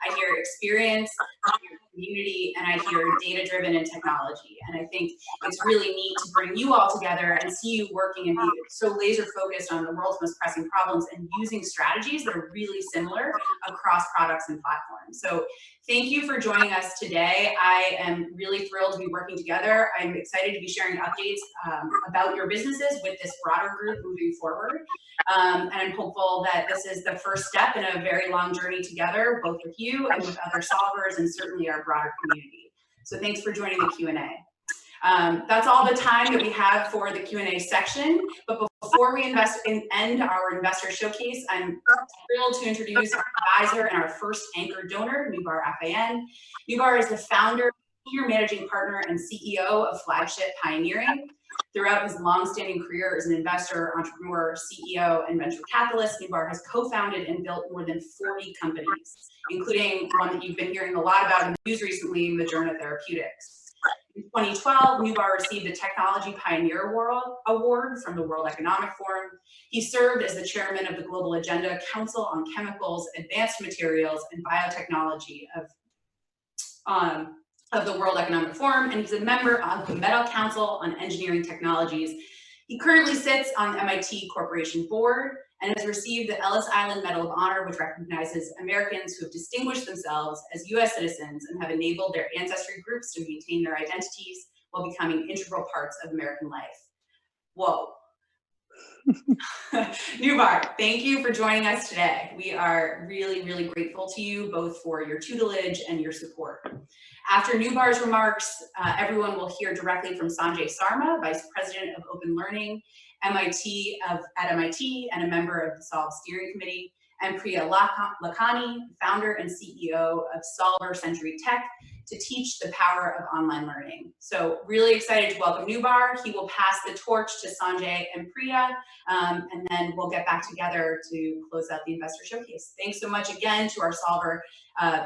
I hear experience, I hear community, and I hear data-driven and technology. And I think it's really neat to bring you all together and see you working and be so laser-focused on the world's most pressing problems and using strategies that are really similar across products and platforms. So thank you for joining us today. I am really thrilled to be working together. I'm excited to be sharing updates about your businesses with this broader group moving forward. And I'm hopeful that this is the first step in a very long journey together, both with you and with other solvers and certainly our broader community. So thanks for joining the Q&A. That's all the time that we have for the Q&A section. But before we end our investor showcase, I'm thrilled to introduce our advisor and our first anchor donor, Noubar Afeyan. Noubar is the founder, senior managing partner, and CEO of Flagship Pioneering. Throughout his long-standing career as an investor, entrepreneur, CEO, and venture capitalist, Noubar has co-founded and built more than 40 companies, including one that you've been hearing a lot about in the news recently, Moderna Therapeutics. In 2012, Noubar received the Technology Pioneer Award from the World Economic Forum. He served as the chairman of the Global Agenda Council on Chemicals, Advanced Materials, and Biotechnology of the World Economic Forum, and he's a member of the Metal Council on Engineering Technologies. He currently sits on the MIT Corporation Board and has received the Ellis Island Medal of Honor, which recognizes Americans who have distinguished themselves as US citizens and have enabled their ancestry groups to maintain their identities while becoming integral parts of American life. Whoa. Noubar, thank you for joining us today. We are really, really grateful to you both for your tutelage and your support. After Noubar's remarks, everyone will hear directly from Sanjay Sarma, Vice President of Open Learning at MIT and a member of the Solve Steering Committee, and Priya Lakhani, founder and CEO of Solver Century Tech, to teach the power of online learning. So really excited to welcome Noubar. He will pass the torch to Sanjay and Priya, and then we'll get back together to close out the investor showcase. Thanks so much again to our Solver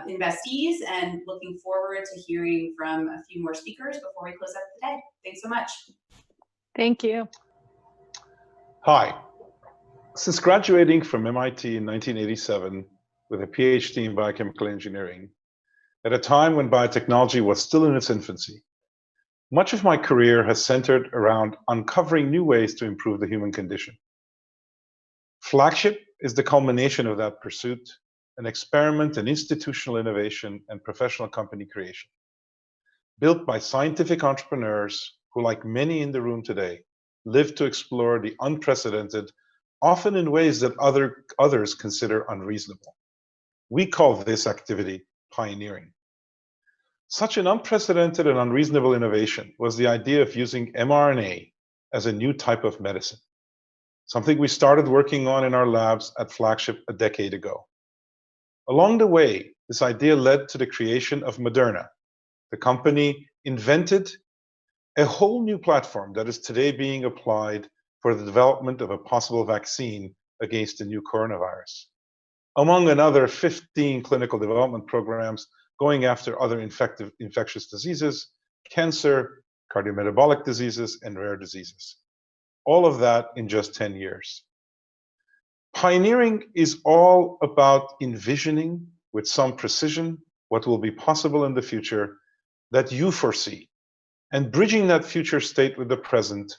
investees, and looking forward to hearing from a few more speakers before we close out the day. Thanks so much. Thank you. Hi. Since graduating from MIT in 1987 with a PhD in biochemical engineering, at a time when biotechnology was still in its infancy, much of my career has centered around uncovering new ways to improve the human condition. Flagship is the culmination of that pursuit, an experiment in institutional innovation and professional company creation, built by scientific entrepreneurs who, like many in the room today, live to explore the unprecedented, often in ways that others consider unreasonable. We call this activity pioneering. Such an unprecedented and unreasonable innovation was the idea of using mRNA as a new type of medicine, something we started working on in our labs at Flagship a decade ago. Along the way, this idea led to the creation of Moderna. The company invented a whole new platform that is today being applied for the development of a possible vaccine against the new coronavirus. Among another 15 clinical development programs going after other infectious diseases, cancer, cardiometabolic diseases, and rare diseases. All of that in just 10 years. Pioneering is all about envisioning with some precision what will be possible in the future that you foresee, and bridging that future state with the present,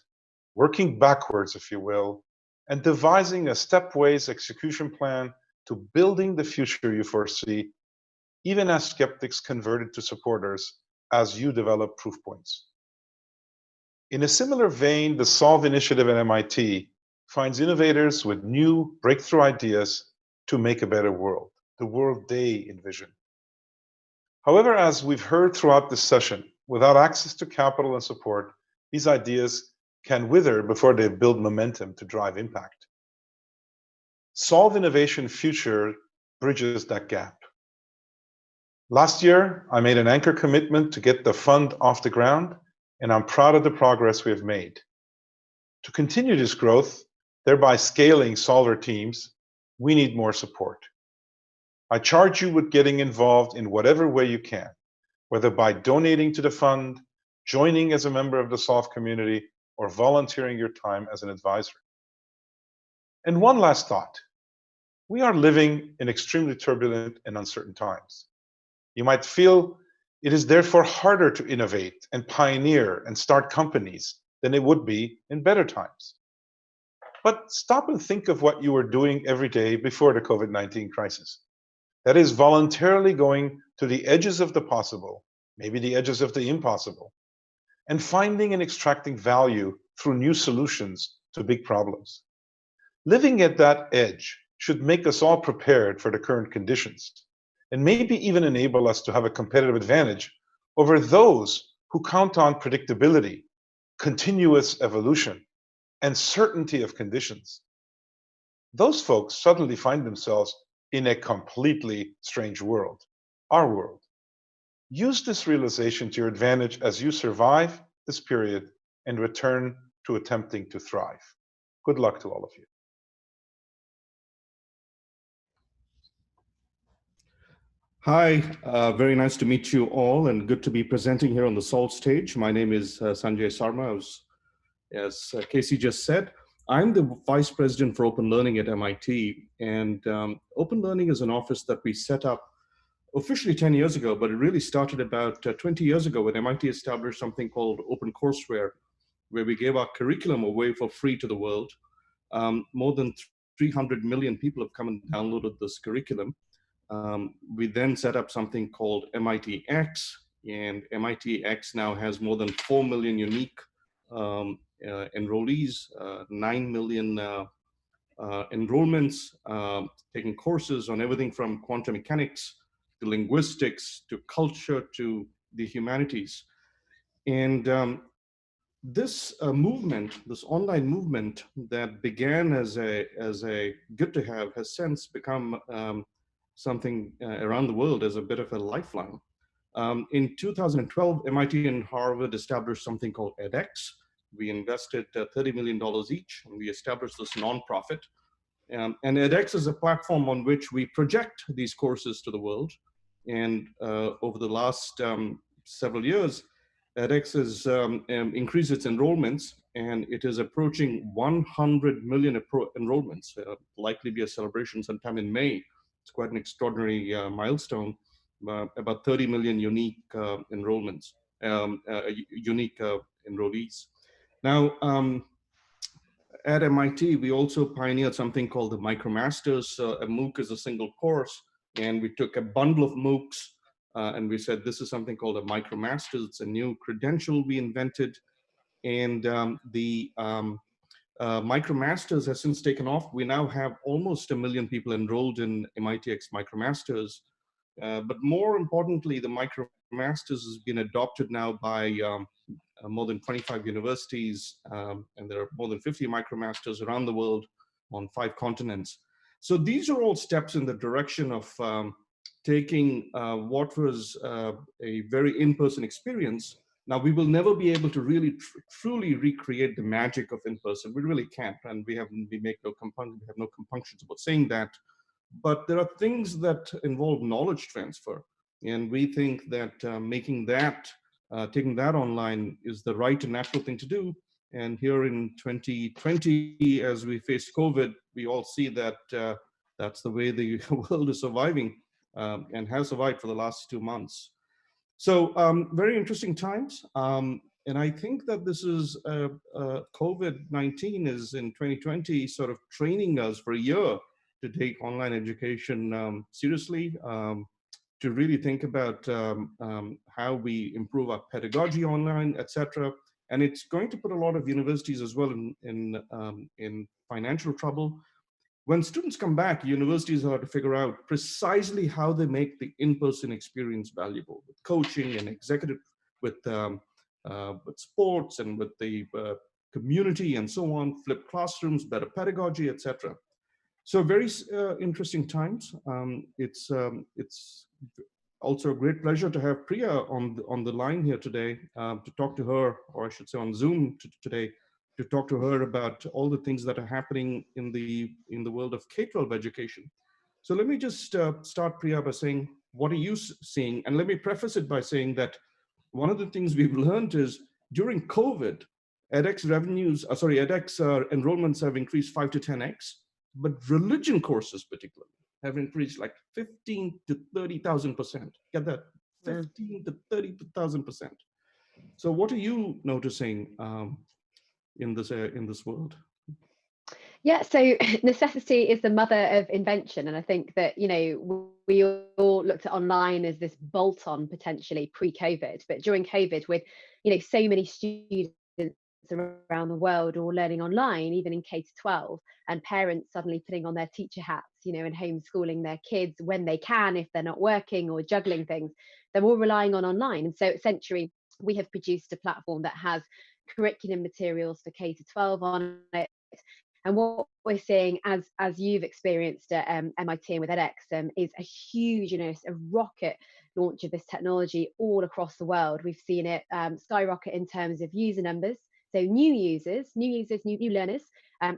working backwards, if you will, and devising a stepwise execution plan to building the future you foresee, even as skeptics converted to supporters as you develop proof points. In a similar vein, the Solve initiative at MIT finds innovators with new breakthrough ideas to make a better world, the world they envision. However, as we've heard throughout this session, without access to capital and support, these ideas can wither before they build momentum to drive impact. Solve Innovation Future bridges that gap. Last year, I made an anchor commitment to get the fund off the ground, and I'm proud of the progress we have made. To continue this growth, thereby scaling solver teams, we need more support. I charge you with getting involved in whatever way you can, whether by donating to the fund, joining as a member of the Solve community, or volunteering your time as an advisor. And one last thought. We are living in extremely turbulent and uncertain times. You might feel it is therefore harder to innovate and pioneer and start companies than it would be in better times. But stop and think of what you were doing every day before the COVID-19 crisis. That is voluntarily going to the edges of the possible, maybe the edges of the impossible, and finding and extracting value through new solutions to big problems. Living at that edge should make us all prepared for the current conditions, and maybe even enable us to have a competitive advantage over those who count on predictability, continuous evolution, and certainty of conditions. Those folks suddenly find themselves in a completely strange world, our world. Use this realization to your advantage as you survive this period and return to attempting to thrive. Good luck to all of you. Hi, very nice to meet you all and good to be presenting here on the Solve stage. My name is Sanjay Sarma. As Casey just said, I'm the Vice President for Open Learning at MIT, and Open Learning is an office that we set up officially 10 years ago, but it really started about 20 years ago when MIT established something called Open Courseware, where we gave our curriculum away for free to the world. More than 300 million people have come and downloaded this curriculum. We then set up something called MIT X, and MIT X now has more than 4 million unique enrollees, 9 million enrollments, taking courses on everything from quantum mechanics to linguistics to culture to the humanities. And this movement, this online movement that began as a good to have, has since become something around the world as a bit of a lifeline. In 2012, MIT and Harvard established something called edX. We invested $30 million each, and we established this nonprofit. And edX is a platform on which we project these courses to the world. And over the last several years, edX has increased its enrollments, and it is approaching 100 million enrollments. Likely be a celebration sometime in May. It's quite an extraordinary milestone. About 30 million unique enrollments, unique enrollees. Now, at MIT, we also pioneered something called the MicroMasters. A MOOC is a single course, and we took a bundle of MOOCs and we said, this is something called a MicroMasters. It's a new credential we invented. And the MicroMasters has since taken off. We now have almost 1 million people enrolled in MIT X MicroMasters. But more importantly, the MicroMasters has been adopted now by more than 25 universities, and there are more than 50 MicroMasters around the world on 5 continents. So these are all steps in the direction of taking what was a very in-person experience. Now, we will never be able to really truly recreate the magic of in-person. We really can't, and we have no compunctions about saying that. But there are things that involve knowledge transfer, and we think that taking that online is the right and natural thing to do. And here in 2020, as we face COVID, we all see that that's the way the world is surviving and has survived for the last 2 months. So very interesting times. And I think that this is COVID-19 is in 2020 sort of training us for a year to take online education seriously, to really think about how we improve our pedagogy online, etc. And it's going to put a lot of universities as well in financial trouble. When students come back, universities have to figure out precisely how they make the in-person experience valuable, with coaching and executive, with sports and with the community and so on, flipped classrooms, better pedagogy, etc. So very interesting times. It's also a great pleasure to have Priya on the line here today to talk to her, or I should say on Zoom today, to talk to her about all the things that are happening in the world of K-12 education. So let me just start, Priya, by saying, what are you seeing? And let me preface it by saying that one of the things we've learned is during COVID, edX enrollments have increased 5 to 10x, but religion courses particularly have increased like 15 to 30,000%. Get that? 15 to 30,000%. So what are you noticing in this world? Yeah, so necessity is the mother of invention. And I think that, we all looked at online as this bolt-on potentially pre-COVID, but during COVID with, so many students around the world all learning online, even in K-12, and parents suddenly putting on their teacher hats, and homeschooling their kids when they can, if they're not working or juggling things, they're all relying on online. And so at Century, we have produced a platform that has curriculum materials for K-12 on it. And what we're seeing, as you've experienced at MIT and with edX, is a huge, a rocket launch of this technology all across the world. We've seen it skyrocket in terms of user numbers. So new learners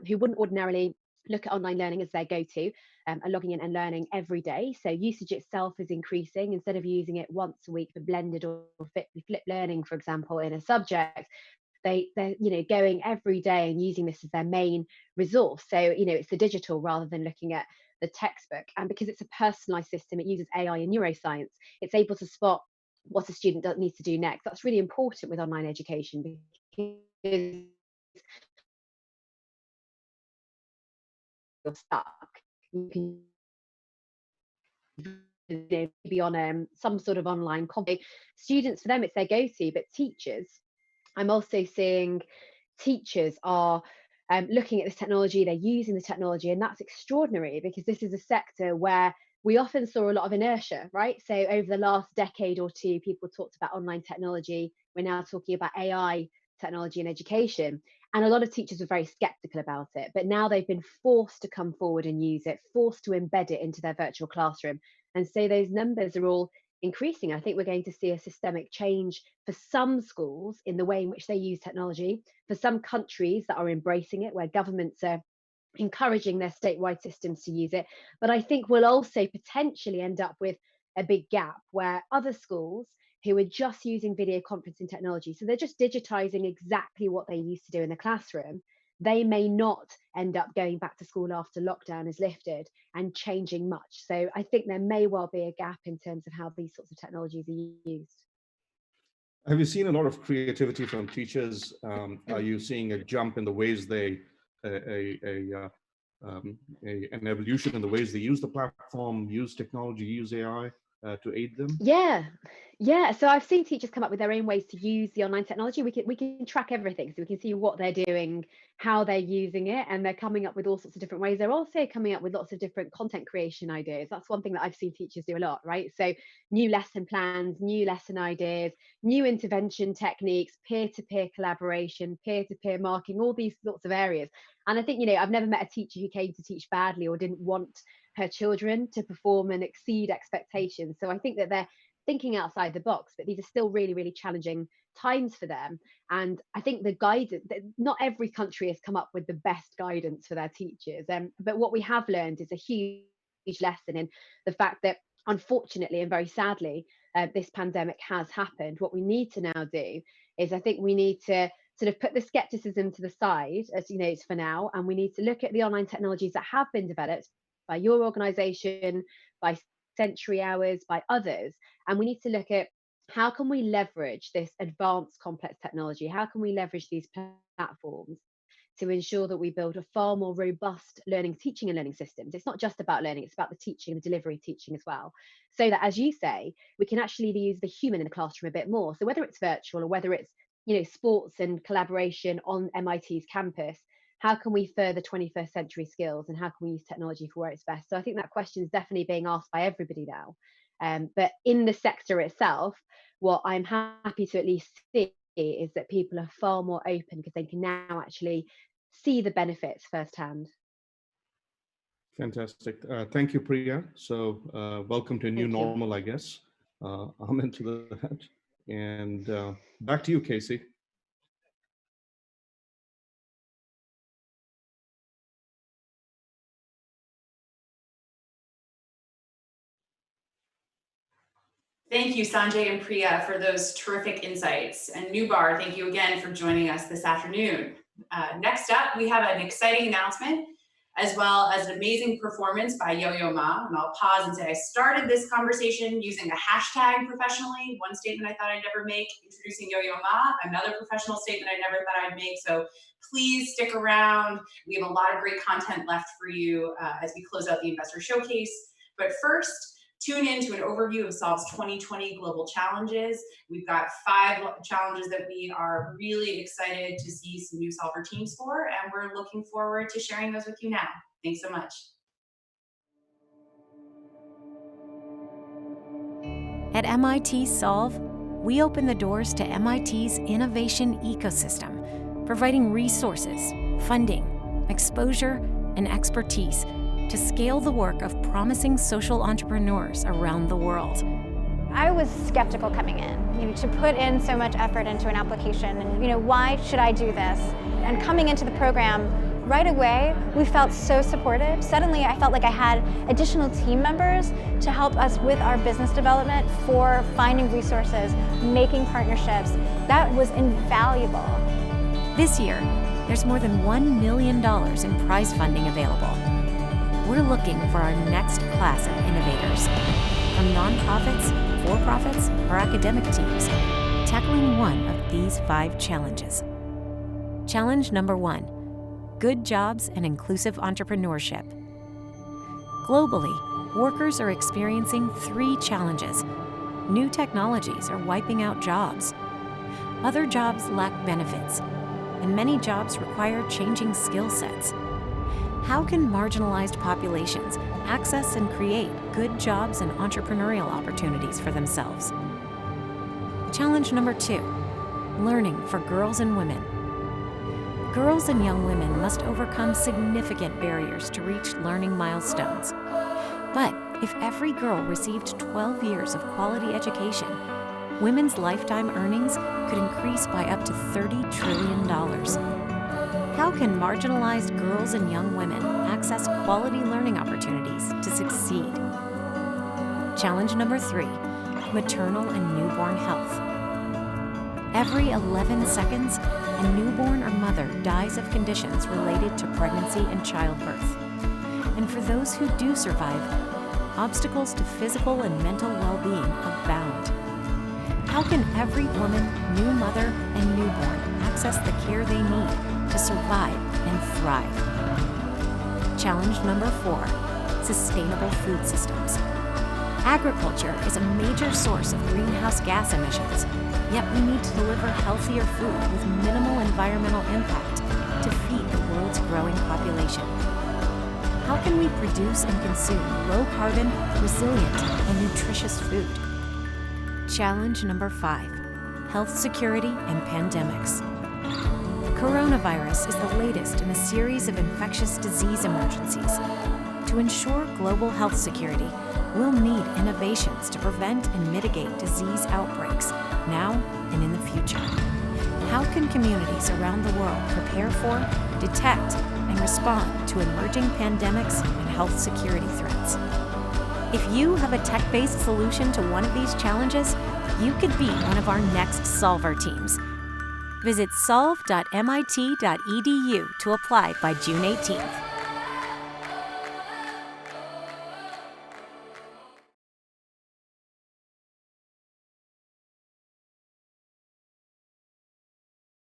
who wouldn't ordinarily look at online learning as their go-to are logging in and learning every day. So usage itself is increasing. Instead of using it once a week for blended or flipped learning, for example, in a subject, they're going every day and using this as their main resource. So it's the digital rather than looking at the textbook. And because it's a personalized system, it uses AI and neuroscience. It's able to spot what a student needs to do next. That's really important with online education, because you're stuck. You can be on some sort of online content. Students, for them, it's their go-to, but teachers, I'm also seeing teachers are looking at this technology, they're using the technology, and that's extraordinary because this is a sector where we often saw a lot of inertia, right? So over the last decade or two, people talked about online technology. We're now talking about AI technology in education. And a lot of teachers were very skeptical about it, but now they've been forced to come forward and use it, forced to embed it into their virtual classroom. And so those numbers are all increasing. I think we're going to see a systemic change for some schools in the way in which they use technology, for some countries that are embracing it, where governments are encouraging their statewide systems to use it. But I think we'll also potentially end up with a big gap where other schools who are just using video conferencing technology, so they're just digitizing exactly what they used to do in the classroom, they may not end up going back to school after lockdown is lifted and changing much. So I think there may well be a gap in terms of how these sorts of technologies are used. Have you seen a lot of creativity from teachers? Are you seeing a jump in the ways an evolution in the ways they use the platform, use technology, use AI to aid them? Yeah. So I've seen teachers come up with their own ways to use the online technology. We can track everything, so we can see what they're doing, how they're using it, and they're coming up with all sorts of different ways. They're also coming up with lots of different content creation ideas. That's one thing that I've seen teachers do a lot, right? So new lesson plans, new lesson ideas, new intervention techniques, peer-to-peer collaboration, peer-to-peer marking, all these sorts of areas. And I think, I've never met a teacher who came to teach badly or didn't want her children to perform and exceed expectations. So I think that they're thinking outside the box, but these are still really, really challenging times for them. And I think the guidance, not every country has come up with the best guidance for their teachers. But what we have learned is a huge lesson in the fact that, unfortunately and very sadly, this pandemic has happened. What we need to now do is, I think we need to sort of put the skepticism to the side, as for now, and we need to look at the online technologies that have been developed by your organization, by Century Hours, by others, and we need to look at how can we leverage this advanced complex technology, how can we leverage these platforms to ensure that we build a far more robust teaching and learning systems. It's not just about learning, it's about the teaching and the delivery of teaching as well, so that, as you say, we can actually use the human in the classroom a bit more. So whether it's virtual or whether it's sports and collaboration on MIT's campus, how can we further 21st century skills, and how can we use technology for where it's best? So I think that question is definitely being asked by everybody now. But in the sector itself, what I'm happy to at least see is that people are far more open because they can now actually see the benefits firsthand. Fantastic. Thank you, Priya. So welcome to a new normal, I guess. I'm into that. And back to you, Casey. Thank you, Sanjay and Priya, for those terrific insights. And Noubar, thank you again for joining us this afternoon. Next up, we have an exciting announcement, as well as an amazing performance by Yo-Yo Ma. And I'll pause and say I started this conversation using a hashtag professionally, one statement I thought I'd never make, introducing Yo-Yo Ma, another professional statement I never thought I'd make. So please stick around. We have a lot of great content left for you as we close out the Investor Showcase. But first, tune in to an overview of Solve's 2020 global challenges. We've got 5 challenges that we are really excited to see some new Solver teams for, and we're looking forward to sharing those with you now. Thanks so much. At MIT Solve, we open the doors to MIT's innovation ecosystem, providing resources, funding, exposure, and expertise to scale the work of promising social entrepreneurs around the world. I was skeptical coming in, to put in so much effort into an application and, why should I do this? And coming into the program, right away, we felt so supported. Suddenly, I felt like I had additional team members to help us with our business development for finding resources, making partnerships. That was invaluable. This year, there's more than $1 million in prize funding available. We're looking for our next class of innovators, from nonprofits, for-profits, or academic teams, tackling one of these 5 challenges. Challenge number 1, good jobs and inclusive entrepreneurship. Globally, workers are experiencing 3 challenges. New technologies are wiping out jobs. Other jobs lack benefits, and many jobs require changing skill sets. How can marginalized populations access and create good jobs and entrepreneurial opportunities for themselves? Challenge number 2, learning for girls and women. Girls and young women must overcome significant barriers to reach learning milestones. But if every girl received 12 years of quality education, women's lifetime earnings could increase by up to $30 trillion. How can marginalized girls and young women access quality learning opportunities to succeed? Challenge number 3, maternal and newborn health. Every 11 seconds, a newborn or mother dies of conditions related to pregnancy and childbirth. And for those who do survive, obstacles to physical and mental well-being abound. How can every woman, new mother, and newborn access the care they need to survive and thrive? Challenge number 4, sustainable food systems. Agriculture is a major source of greenhouse gas emissions, yet we need to deliver healthier food with minimal environmental impact to feed the world's growing population. How can we produce and consume low-carbon, resilient, and nutritious food? Challenge number 5, health security and pandemics. Coronavirus is the latest in a series of infectious disease emergencies. To ensure global health security, we'll need innovations to prevent and mitigate disease outbreaks now and in the future. How can communities around the world prepare for, detect, and respond to emerging pandemics and health security threats? If you have a tech-based solution to one of these challenges, you could be one of our next Solver teams. Visit solve.mit.edu to apply by June 18th.